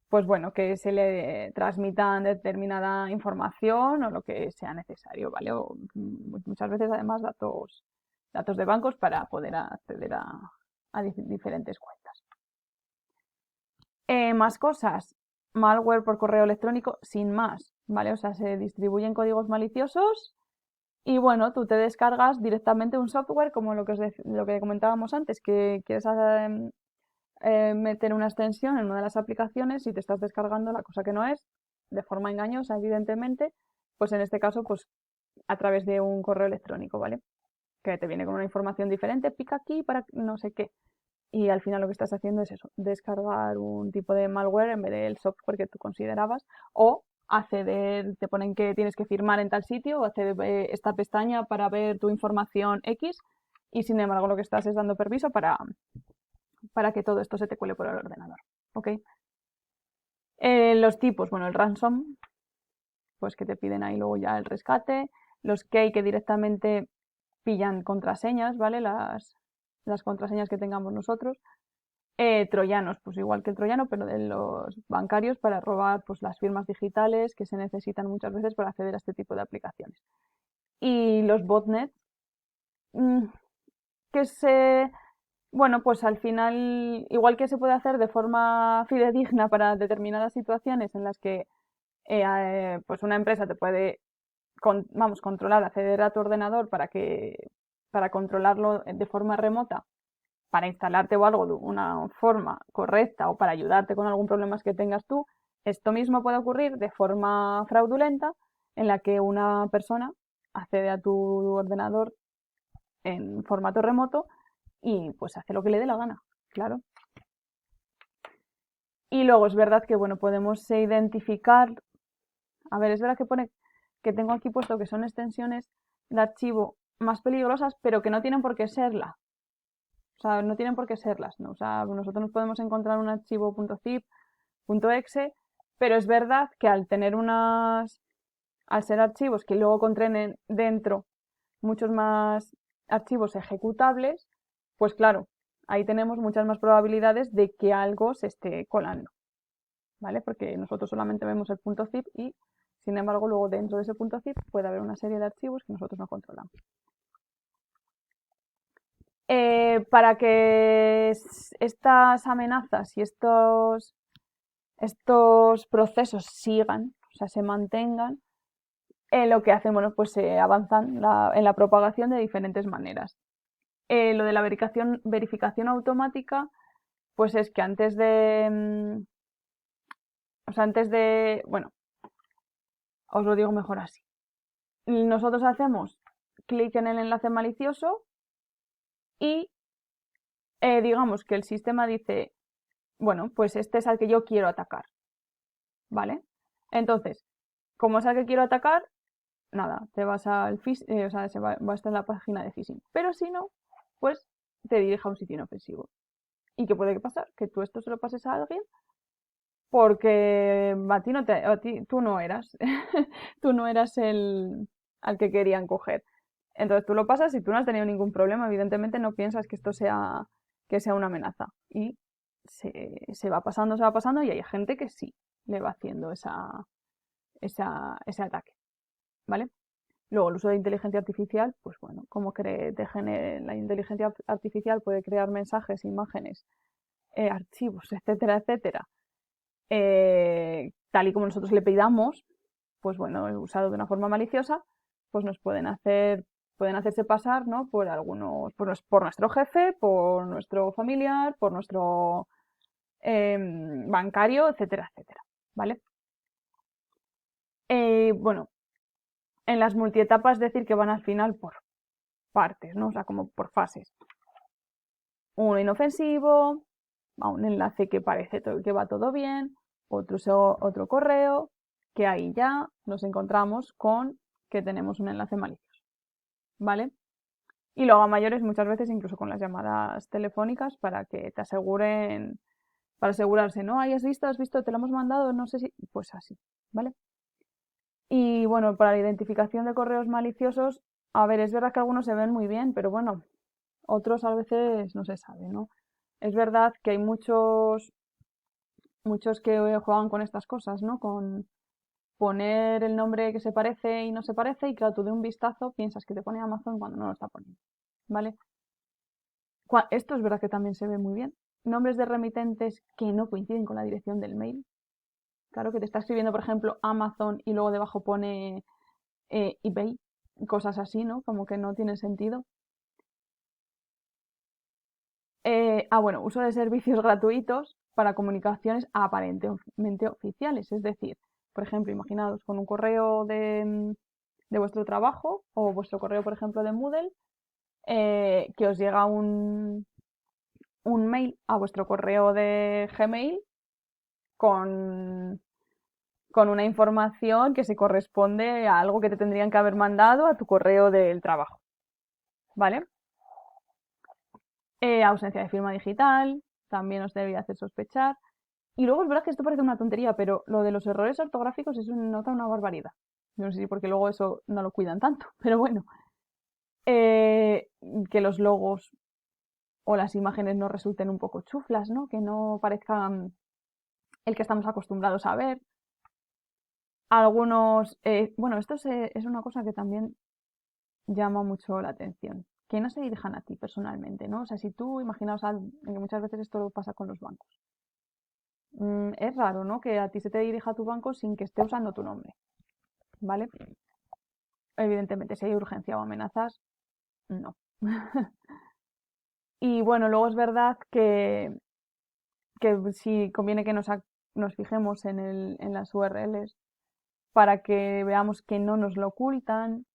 pues bueno, que se le transmitan determinada información o lo que sea necesario, ¿vale? O muchas veces además datos de bancos para poder acceder a diferentes cuentas. Más cosas, malware por correo electrónico, sin más, ¿vale? O sea, se distribuyen códigos maliciosos y bueno, tú te descargas directamente un software como lo que comentábamos antes, que quieres meter una extensión en una de las aplicaciones y te estás descargando la cosa que no es, de forma engañosa, evidentemente, pues en este caso, pues a través de un correo electrónico, ¿vale? Que te viene con una información diferente, pica aquí para no sé qué. Y al final lo que estás haciendo es eso, descargar un tipo de malware en vez del software que tú considerabas, o acceder, te ponen que tienes que firmar en tal sitio, o acceder esta pestaña para ver tu información X, y sin embargo lo que estás es dando permiso para que todo esto se te cuele por el ordenador. ¿Ok? Los tipos, bueno, el ransom, pues que te piden ahí luego ya el rescate, los key que directamente pillan contraseñas, ¿vale? Las contraseñas que tengamos nosotros. Troyanos, pues igual que el troyano, pero de los bancarios para robar pues, las firmas digitales que se necesitan muchas veces para acceder a este tipo de aplicaciones. Y los botnets, mm, que bueno, pues al final, igual que se puede hacer de forma fidedigna para determinadas situaciones en las que pues una empresa te puede, vamos, controlar, acceder a tu ordenador para controlarlo de forma remota, para instalarte o algo de una forma correcta o para ayudarte con algún problema que tengas tú, esto mismo puede ocurrir de forma fraudulenta en la que una persona accede a tu ordenador en formato remoto y pues hace lo que le dé la gana, claro. Y luego es verdad que, bueno, podemos identificar, a ver, es verdad que pone que tengo aquí puesto que son extensiones de archivo más peligrosas, pero que no tienen por qué serla. O sea, no tienen por qué serlas, ¿no? O sea, nosotros nos podemos encontrar un archivo .zip, .exe, pero es verdad que al ser archivos que luego contienen dentro muchos más archivos ejecutables, pues claro, ahí tenemos muchas más probabilidades de que algo se esté colando, ¿vale? Porque nosotros solamente vemos el .zip y, sin embargo, luego dentro de ese .zip puede haber una serie de archivos que nosotros no controlamos. Para que estas amenazas y estos procesos sigan, o sea, se mantengan, lo que hacen, bueno, pues se avanzan en la propagación de diferentes maneras. Lo de la verificación automática, pues es que bueno, os lo digo mejor así. Nosotros hacemos clic en el enlace malicioso y digamos que el sistema dice, bueno, pues este es al que yo quiero atacar, ¿vale? Entonces, como es al que quiero atacar, nada, te vas al o sea, va a estar en la página de phishing. Pero si no, pues te dirige a un sitio inofensivo. ¿Y qué puede pasar? Que tú esto se lo pases a alguien porque tú no eras, tú no eras el al que querían coger. Entonces tú lo pasas y tú no has tenido ningún problema. Evidentemente no piensas que esto que sea una amenaza. Y se va pasando y hay gente que sí le va haciendo ese ataque. ¿Vale? Luego, el uso de inteligencia artificial, pues bueno, la inteligencia artificial puede crear mensajes, imágenes, archivos, etcétera, etcétera, tal y como nosotros le pidamos, pues bueno, usado de una forma maliciosa, pues nos pueden hacerse pasar, ¿no? Por por nuestro jefe, por nuestro familiar, por nuestro bancario, etcétera, etcétera, ¿vale? Bueno, en las multietapas decir que van al final por partes, ¿no? O sea, como por fases. Uno inofensivo, a un enlace que parece que va todo bien, otro correo, que ahí ya nos encontramos con que tenemos un enlace malicioso, ¿vale? Y luego a mayores muchas veces incluso con las llamadas telefónicas para que te aseguren, para asegurarse, ¿no? Ahí has visto, te lo hemos mandado, no sé si, pues así, ¿vale? Y bueno, para la identificación de correos maliciosos, a ver, es verdad que algunos se ven muy bien, pero bueno, otros a veces no se sabe, ¿no? Es verdad que hay muchos que juegan con estas cosas, ¿no? Con poner el nombre que se parece y no se parece y claro, tú de un vistazo piensas que te pone Amazon cuando no lo está poniendo, ¿vale? Esto es verdad que también se ve muy bien nombres de remitentes que no coinciden con la dirección del mail. Claro que te está escribiendo, por ejemplo, Amazon y luego debajo pone eBay, cosas así, ¿no? Como que no tiene sentido. Bueno, uso de servicios gratuitos para comunicaciones aparentemente oficiales. Es decir, por ejemplo, imaginaos con un correo de vuestro trabajo o vuestro correo, por ejemplo, de Moodle, que os llega un mail a vuestro correo de Gmail con, con una información que se corresponde a algo que te tendrían que haber mandado a tu correo del trabajo. ¿Vale? Ausencia de firma digital, también os debería hacer sospechar. Y luego es verdad que esto parece una tontería, pero lo de los errores ortográficos es nota una barbaridad. No sé si porque luego eso no lo cuidan tanto, pero bueno. Eh, que los logos o las imágenes no resulten un poco chuflas, ¿no? Que no parezcan el que estamos acostumbrados a ver. Algunos, bueno, esto es una cosa que también llama mucho la atención, que no se dirijan a ti personalmente, ¿no? O sea, si tú imaginaos que muchas veces esto pasa con los bancos. Es raro, ¿no? Que a ti se te dirija a tu banco sin que esté usando tu nombre, ¿vale? Evidentemente, si hay urgencia o amenazas, no. Y bueno, luego es verdad que sí conviene que nos fijemos en las URLs para que veamos que no nos lo ocultan.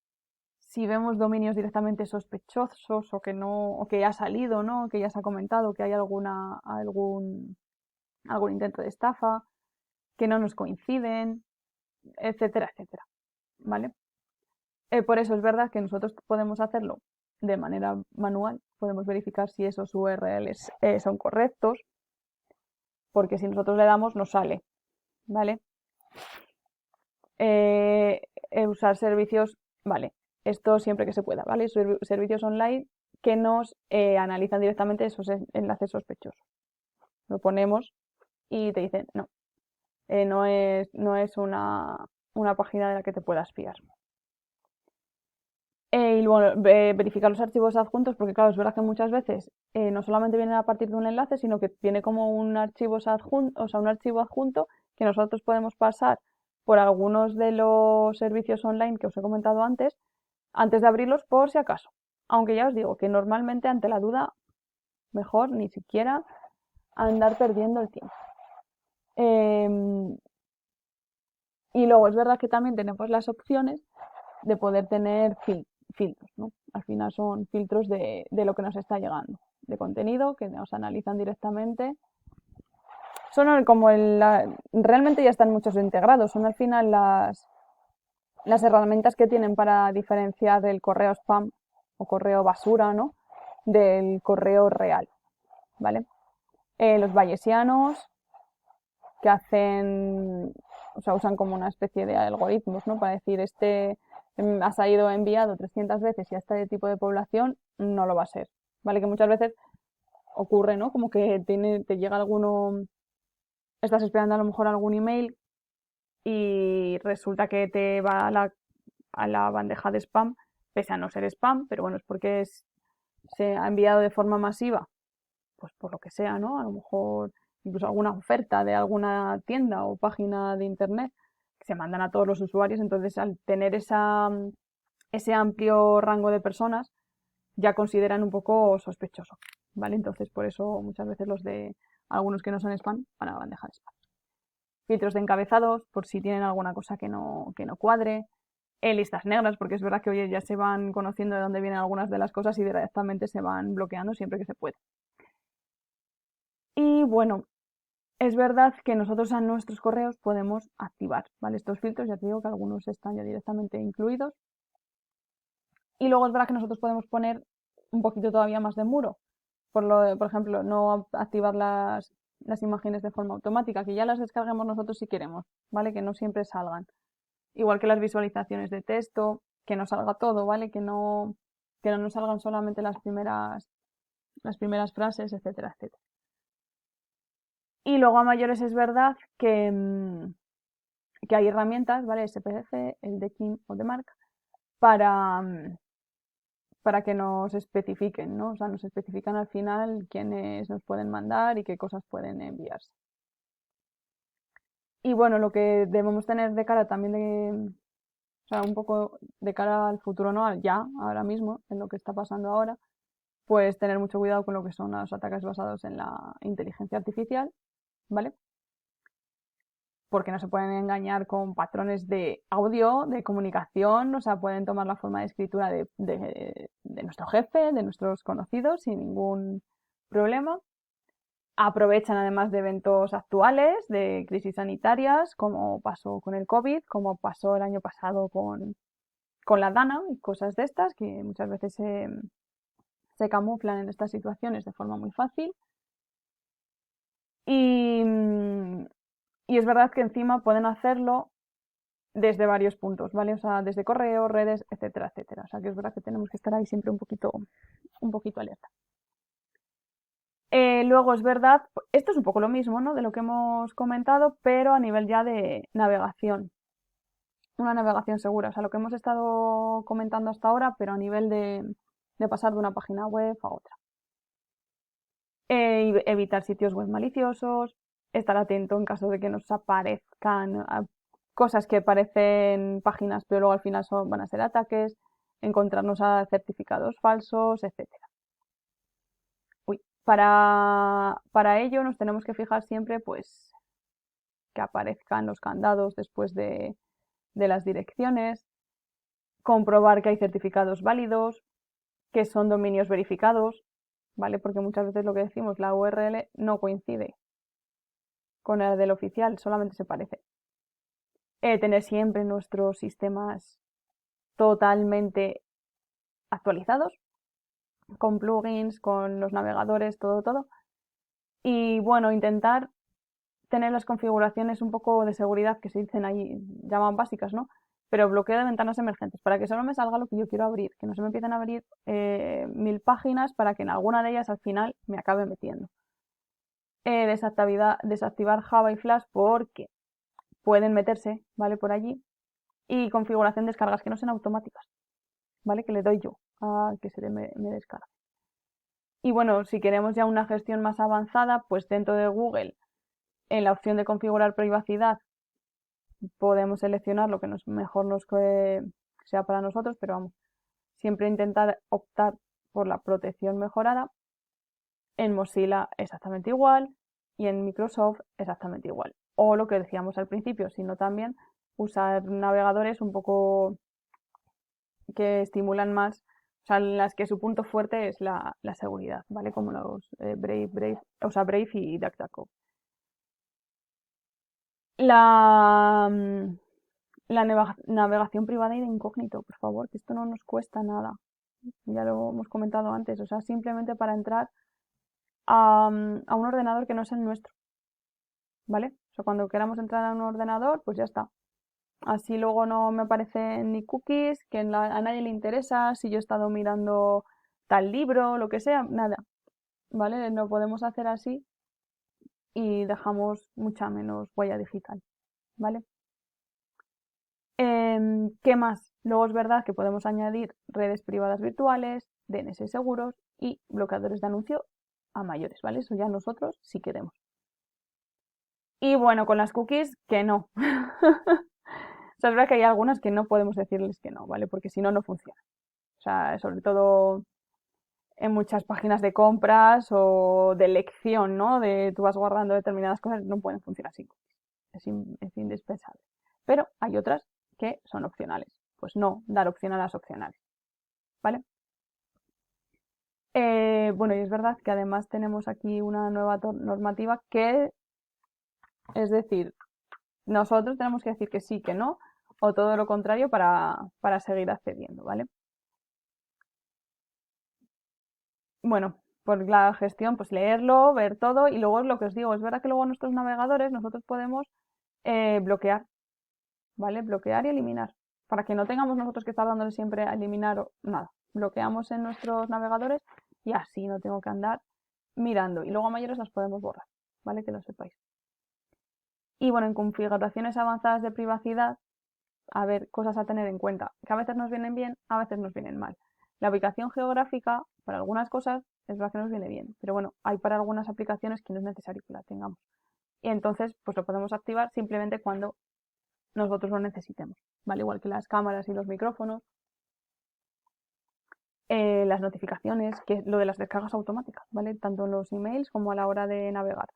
Si vemos dominios directamente sospechosos o que no, o que ya ha salido, ¿no? Que ya se ha comentado que hay algún intento de estafa, que no nos coinciden, etcétera, etcétera. ¿Vale? Por eso es verdad que nosotros podemos hacerlo de manera manual, podemos verificar si esos URLs son correctos, porque si nosotros le damos nos sale, ¿vale? Usar servicios, vale, esto siempre que se pueda, ¿vale? Servicios online que nos analizan directamente esos enlaces sospechosos. Lo ponemos y te dicen, no, no es una página de la que te puedas fiar. Y luego verificar los archivos adjuntos, porque claro, es verdad que muchas veces no solamente vienen a partir de un enlace, sino que viene como un archivo adjunto, o sea, un archivo adjunto que nosotros podemos pasar por algunos de los servicios online que os he comentado antes de abrirlos por si acaso. Aunque ya os digo que normalmente ante la duda, mejor ni siquiera andar perdiendo el tiempo. Y luego es verdad que también tenemos las opciones de poder tener filtros, ¿no? Al final son filtros de lo que nos está llegando, de contenido que nos analizan directamente. Son como realmente ya están muchos integrados, son al final las herramientas que tienen para diferenciar el correo spam o correo basura, ¿no? Del correo real, ¿vale? Los bayesianos que hacen, o sea, usan como una especie de algoritmos, ¿no? Para decir, ha salido enviado 300 veces y a este tipo de población no lo va a ser, ¿vale? Que muchas veces ocurre, ¿no? Como que te llega estás esperando a lo mejor algún email y resulta que te va a la bandeja de spam, pese a no ser spam, pero bueno, es porque se ha enviado de forma masiva, pues por lo que sea, ¿no? A lo mejor incluso alguna oferta de alguna tienda o página de internet que se mandan a todos los usuarios, entonces al tener ese amplio rango de personas ya consideran un poco sospechoso, ¿vale? Entonces por eso muchas veces algunos que no son spam van a la bandeja de spam. Filtros de encabezados por si tienen alguna cosa que no cuadre. Listas negras, porque es verdad que hoy ya se van conociendo de dónde vienen algunas de las cosas y directamente se van bloqueando siempre que se puede. Y bueno, es verdad que nosotros a nuestros correos podemos activar, ¿vale? Estos filtros, ya te digo que algunos están ya directamente incluidos. Y luego es verdad que nosotros podemos poner un poquito todavía más de muro. Por ejemplo, no activar las imágenes de forma automática, que ya las descarguemos nosotros si queremos, ¿vale? Que no siempre salgan. Igual que las visualizaciones de texto, que no salga todo, ¿vale? Que no nos salgan solamente las primeras frases, etcétera, etcétera. Y luego a mayores es verdad que hay herramientas, ¿vale? SPF, el de Kim o de Mark, para, para que nos especifiquen, ¿no? O sea, nos especifican al final quiénes nos pueden mandar y qué cosas pueden enviarse. Y bueno, lo que debemos tener de cara también o sea, un poco de cara al futuro, ¿no? Ya, ahora mismo, en lo que está pasando ahora, pues tener mucho cuidado con lo que son los ataques basados en la inteligencia artificial, ¿vale? Porque no se pueden engañar con patrones de audio, de comunicación, o sea, pueden tomar la forma de escritura de nuestro jefe, de nuestros conocidos, sin ningún problema. Aprovechan además de eventos actuales, de crisis sanitarias, como pasó con el COVID, como pasó el año pasado con la Dana y cosas de estas, que muchas veces se camuflan en estas situaciones de forma muy fácil. Y, y es verdad que encima pueden hacerlo desde varios puntos, ¿vale? O sea, desde correo, redes, etcétera, etcétera. O sea, que es verdad que tenemos que estar ahí siempre un poquito alerta. Luego es verdad, esto es un poco lo mismo, ¿no? De lo que hemos comentado, pero a nivel ya de navegación. Una navegación segura, o sea, lo que hemos estado comentando hasta ahora, pero a nivel de pasar de una página web a otra. Evitar sitios web maliciosos, estar atento en caso de que nos aparezcan cosas que parecen páginas, pero luego al final van a ser ataques, encontrarnos a certificados falsos, etcétera. Para ello nos tenemos que fijar siempre, pues, que aparezcan los candados después de las direcciones, comprobar que hay certificados válidos, que son dominios verificados, ¿vale? Porque muchas veces lo que decimos, la URL no coincide con la del oficial, solamente se parece. Tener siempre nuestros sistemas totalmente actualizados, con plugins, con los navegadores, todo. Y bueno, intentar tener las configuraciones un poco de seguridad que se dicen ahí, llaman básicas, ¿no? Pero bloqueo de ventanas emergentes, para que solo me salga lo que yo quiero abrir, que no se me empiecen a abrir 1000 páginas para que en alguna de ellas al final me acabe metiendo. Desactivar Java y Flash porque pueden meterse, ¿vale? Por allí. Y configuración de descargas que no sean automáticas, ¿vale? Que le doy yo a que me descargue. Y bueno, si queremos ya una gestión más avanzada, pues dentro de Google, en la opción de configurar privacidad, podemos seleccionar lo que mejor nos sea para nosotros, pero vamos, siempre intentar optar por la protección mejorada. En Mozilla exactamente igual y en Microsoft exactamente igual. O lo que decíamos al principio, sino también usar navegadores un poco que estimulan más, o sea, en las que su punto fuerte es la seguridad, ¿vale? Como los Brave y DuckDuckGo. La, mm, la navegación privada y de incógnito, por favor, que esto no nos cuesta nada. Ya lo hemos comentado antes, o sea, simplemente para entrar a un ordenador que no es el nuestro, ¿vale? O sea, cuando queramos entrar a un ordenador, pues ya está. Así luego no me aparecen ni cookies, que a nadie le interesa, si yo he estado mirando tal libro, lo que sea, nada, ¿vale? Lo podemos hacer así y dejamos mucha menos huella digital, ¿vale? ¿Qué más? Luego es verdad que podemos añadir redes privadas virtuales, DNS seguros y bloqueadores de anuncio a mayores, ¿vale? Eso ya nosotros si queremos. Y bueno, con las cookies, que no. O sea, es verdad que hay algunas que no podemos decirles que no, ¿vale? Porque si no, no funciona. O sea, sobre todo en muchas páginas de compras o de elección, ¿no? De tú vas guardando determinadas cosas, no pueden funcionar sin cookies. Es indispensable. Pero hay otras que son opcionales. Pues no dar opción a las opcionales, ¿vale? Bueno, y es verdad que además tenemos aquí una nueva normativa que, es decir, nosotros tenemos que decir que sí, que no, o todo lo contrario para seguir accediendo, ¿vale? Bueno, por la gestión, pues leerlo, ver todo y luego es lo que os digo, es verdad que luego en nuestros navegadores nosotros podemos bloquear, ¿vale? Bloquear y eliminar, para que no tengamos nosotros que estar dándole siempre a eliminar o nada. Bloqueamos en nuestros navegadores y así no tengo que andar mirando. Y luego a mayores las podemos borrar, ¿vale? Que lo sepáis. Y bueno, en configuraciones avanzadas de privacidad, a ver, cosas a tener en cuenta, que a veces nos vienen bien, a veces nos vienen mal. La ubicación geográfica, para algunas cosas, es verdad que nos viene bien, pero bueno, hay para algunas aplicaciones que no es necesario que la tengamos. Y entonces, pues lo podemos activar simplemente cuando nosotros lo necesitemos, ¿vale? Igual que las cámaras y los micrófonos, las notificaciones, que es lo de las descargas automáticas, ¿vale? Tanto en los emails como a la hora de navegar.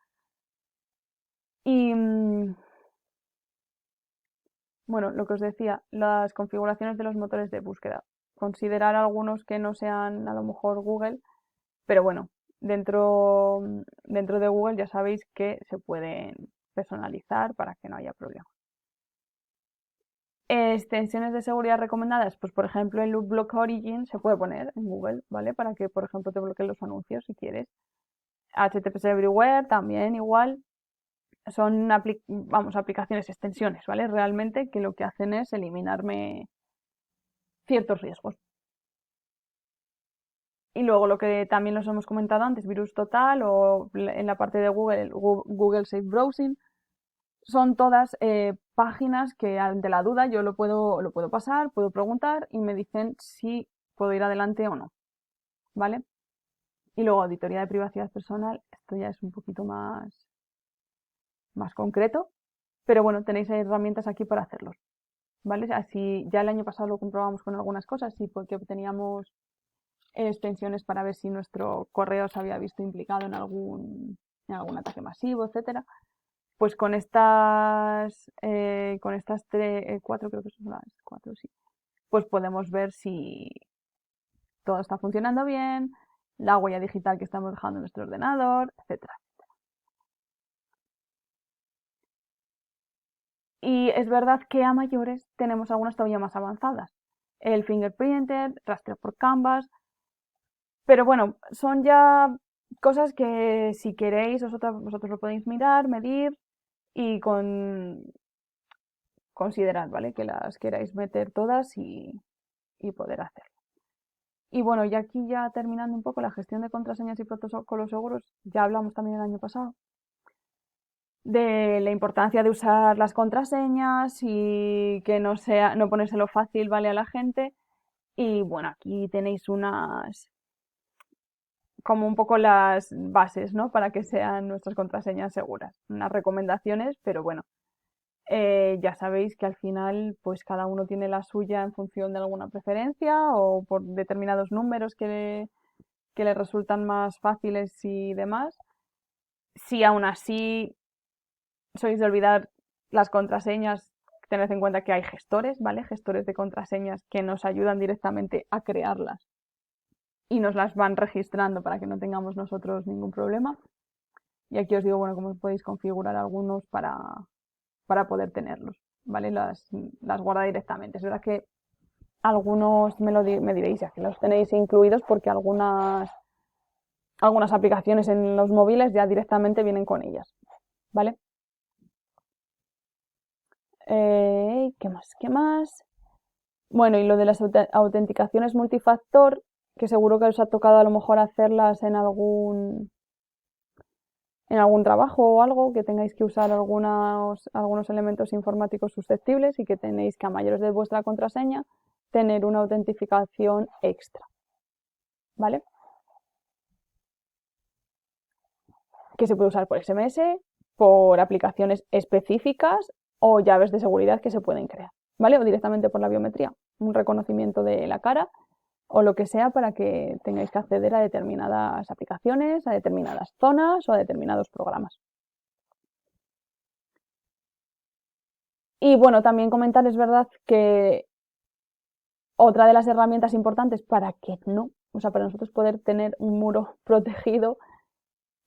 Y bueno, lo que os decía, las configuraciones de los motores de búsqueda. Considerar algunos que no sean a lo mejor Google, pero bueno, dentro de Google ya sabéis que se pueden personalizar para que no haya problema. Extensiones de seguridad recomendadas, pues por ejemplo el Block Origin se puede poner en Google, ¿vale? Para que por ejemplo te bloqueen los anuncios si quieres. HTTPS Everywhere también igual. Son aplicaciones, extensiones, ¿vale? Realmente que lo que hacen es eliminarme ciertos riesgos. Y luego lo que también los hemos comentado antes, Virus Total o en la parte de Google, Google Safe Browsing, son todas páginas que ante la duda yo lo puedo pasar, puedo preguntar y me dicen si puedo ir adelante o no, ¿vale? Y luego auditoría de privacidad personal, esto ya es un poquito más concreto, pero bueno, tenéis herramientas aquí para hacerlo, ¿vale? Así ya el año pasado lo comprobamos con algunas cosas y porque teníamos extensiones para ver si nuestro correo se había visto implicado en algún ataque masivo, etcétera. Pues con estas cuatro, creo que son las cuatro, sí, pues podemos ver si todo está funcionando bien, la huella digital que estamos dejando en nuestro ordenador, etcétera. Y es verdad que a mayores tenemos algunas todavía más avanzadas. El fingerprinted, rastreo por canvas, pero bueno, son ya cosas que si queréis vosotros lo podéis mirar, medir y considerar, ¿vale? Que las queráis meter todas y poder hacerlo. Y bueno, y aquí ya terminando un poco la gestión de contraseñas y protocolos seguros, ya hablamos también el año pasado de la importancia de usar las contraseñas y que no ponérselo fácil, ¿vale? A la gente. Y bueno, aquí tenéis como un poco las bases, ¿no? Para que sean nuestras contraseñas seguras. Unas recomendaciones, pero bueno, ya sabéis que al final pues cada uno tiene la suya en función de alguna preferencia o por determinados números que le resultan más fáciles y demás. Si aún así sois de olvidar las contraseñas, tened en cuenta que hay gestores, ¿vale? Gestores de contraseñas que nos ayudan directamente a crearlas y nos las van registrando para que no tengamos nosotros ningún problema. Y aquí os digo, bueno, cómo podéis configurar algunos para poder tenerlos, ¿vale? Las guarda directamente. Es verdad que algunos me diréis ya que los tenéis incluidos porque algunas aplicaciones en los móviles ya directamente vienen con ellas, ¿vale? ¿Qué más? ¿Qué más? Bueno, y lo de las autenticaciones multifactor, que seguro que os ha tocado a lo mejor hacerlas en algún trabajo o algo, que tengáis que usar algunos elementos informáticos susceptibles y que tenéis que a mayores de vuestra contraseña tener una autentificación extra, ¿vale? Que se puede usar por SMS, por aplicaciones específicas o llaves de seguridad que se pueden crear, ¿vale? O directamente por la biometría, un reconocimiento de la cara o lo que sea para que tengáis que acceder a determinadas aplicaciones, a determinadas zonas o a determinados programas. Y bueno, también comentar, es verdad que otra de las herramientas importantes para nosotros poder tener un muro protegido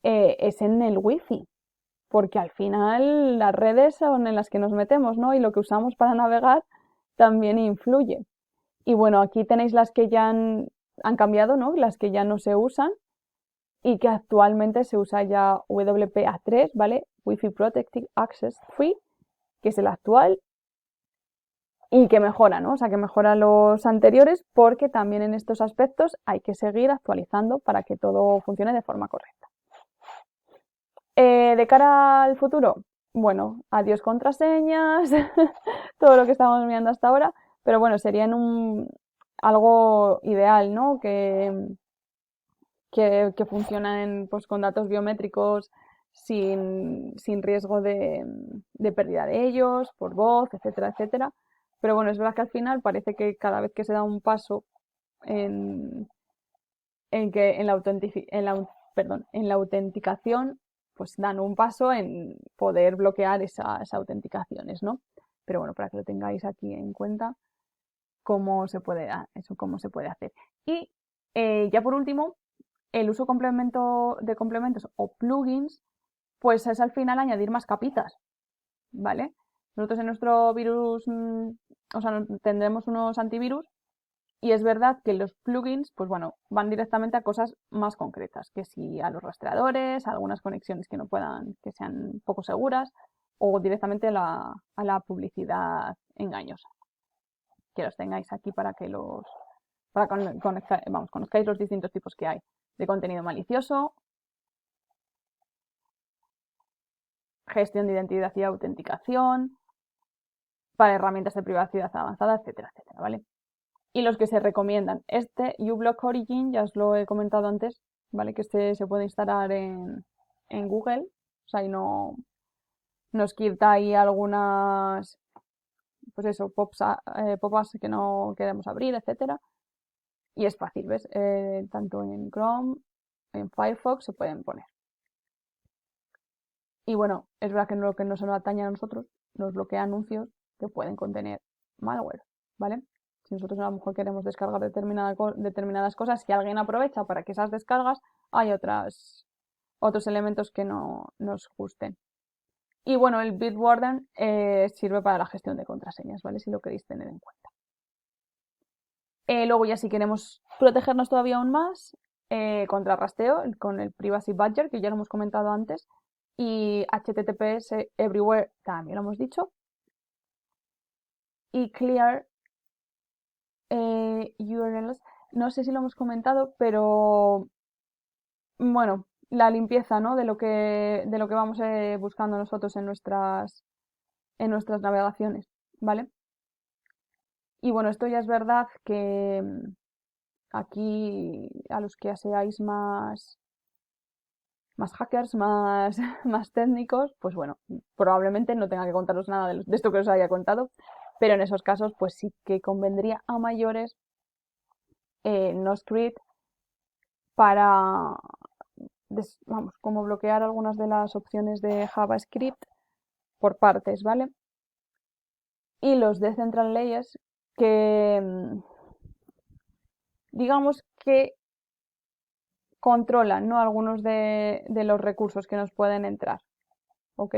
es en el wifi, porque al final las redes son en las que nos metemos, ¿no? Y lo que usamos para navegar también influye. Y bueno, aquí tenéis las que ya han cambiado, ¿no? Las que ya no se usan y que actualmente se usa ya WPA3, ¿vale? Wi-Fi Protected Access Free, que es el actual y que mejora, ¿no? O sea, que mejora los anteriores porque también en estos aspectos hay que seguir actualizando para que todo funcione de forma correcta. De cara al futuro, bueno, adiós contraseñas, todo lo que estamos mirando hasta ahora, pero bueno, sería algo ideal, ¿no? Que funcionen pues, con datos biométricos sin riesgo de pérdida de ellos, por voz, etcétera, etcétera. Pero bueno, es verdad que al final parece que cada vez que se da un paso en, en la autenticación, pues dan un paso en poder bloquear esas autenticaciones, ¿no? Pero bueno, para que lo tengáis aquí en cuenta, cómo se puede, cómo se puede hacer. Y ya por último, el uso de complementos o plugins, pues es al final añadir más capitas, ¿vale? Nosotros en nuestro virus, o sea, tendremos unos antivirus y es verdad que los plugins, pues bueno, van directamente a cosas más concretas, que si a los rastreadores, a algunas conexiones que no puedan, que sean poco seguras, o directamente a la publicidad engañosa. Que los tengáis aquí para que conozcáis los distintos tipos que hay de contenido malicioso, gestión de identidad y autenticación, para herramientas de privacidad avanzada, etcétera, etcétera, ¿vale? Y los que se recomiendan. Este uBlock Origin, ya os lo he comentado antes, ¿vale? Que este se puede instalar en Google, o sea, y no nos quita ahí algunas, pues eso, pop-ups que no queremos abrir, etcétera. Y es fácil, ¿ves? Tanto en Chrome, en Firefox se pueden poner. Y bueno, es verdad que lo que no se nos atañe a nosotros nos bloquea anuncios que pueden contener malware, ¿vale? Si nosotros a lo mejor queremos descargar determinadas cosas, si alguien aprovecha para que esas descargas, hay otros elementos que no nos gusten. Y bueno, el Bitwarden sirve para la gestión de contraseñas, ¿vale? Si lo queréis tener en cuenta. Luego ya si queremos protegernos todavía aún más, contra rasteo, con el Privacy Badger, que ya lo hemos comentado antes, y HTTPS Everywhere, también lo hemos dicho, y Clear URLs, no sé si lo hemos comentado, pero bueno, la limpieza, ¿no? De lo que vamos buscando nosotros en nuestras navegaciones, ¿vale? Y bueno, esto ya es verdad que aquí a los que seáis más hackers, más técnicos, pues bueno, probablemente no tenga que contaros nada de esto que os haya contado, pero en esos casos pues sí que convendría a mayores NoScript para, vamos, como bloquear algunas de las opciones de JavaScript por partes, ¿vale? Y los Decentral Layers que digamos que controlan, ¿no? Algunos de los recursos que nos pueden entrar, ¿ok?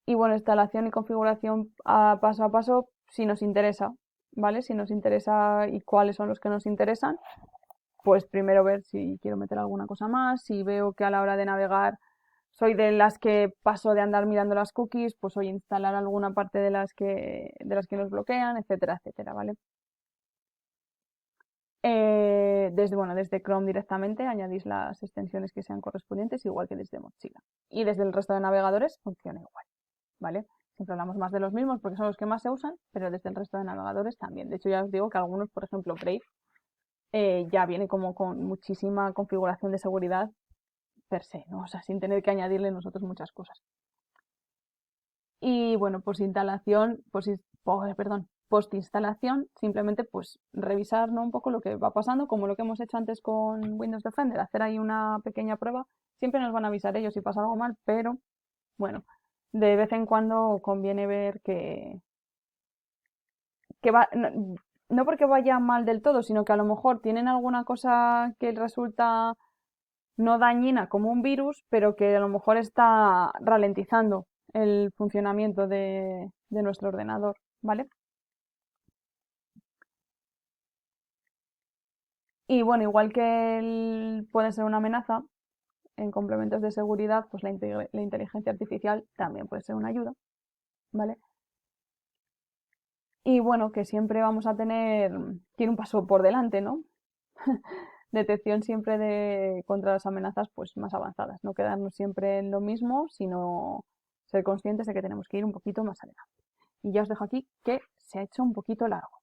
Y bueno, instalación y configuración paso a paso si nos interesa, ¿vale? Si nos interesa y cuáles son los que nos interesan, pues primero ver si quiero meter alguna cosa más, si veo que a la hora de navegar soy de las que paso de andar mirando las cookies, pues voy a instalar alguna parte de las que nos bloquean, etcétera, etcétera, ¿vale? Desde Chrome directamente añadís las extensiones que sean correspondientes, igual que desde Mozilla. Y desde el resto de navegadores funciona igual, ¿vale? Siempre hablamos más de los mismos porque son los que más se usan, pero desde el resto de navegadores también. De hecho, ya os digo que algunos, por ejemplo, Brave, ya viene como con muchísima configuración de seguridad per se, ¿no? O sea, sin tener que añadirle nosotros muchas cosas. Y bueno, post-instalación, simplemente pues revisar, ¿no? Un poco lo que va pasando, como lo que hemos hecho antes con Windows Defender, hacer ahí una pequeña prueba. Siempre nos van a avisar ellos si pasa algo mal, pero bueno, de vez en cuando conviene ver que va, no porque vaya mal del todo, sino que a lo mejor tienen alguna cosa que resulta no dañina como un virus, pero que a lo mejor está ralentizando el funcionamiento de nuestro ordenador, ¿vale? Y bueno, igual que puede ser una amenaza, en complementos de seguridad, pues la inteligencia artificial también puede ser una ayuda, ¿vale? Y bueno, que siempre vamos a tiene un paso por delante, ¿no? Detección siempre contra las amenazas pues más avanzadas, no quedarnos siempre en lo mismo, sino ser conscientes de que tenemos que ir un poquito más adelante. Y ya os dejo aquí que se ha hecho un poquito largo.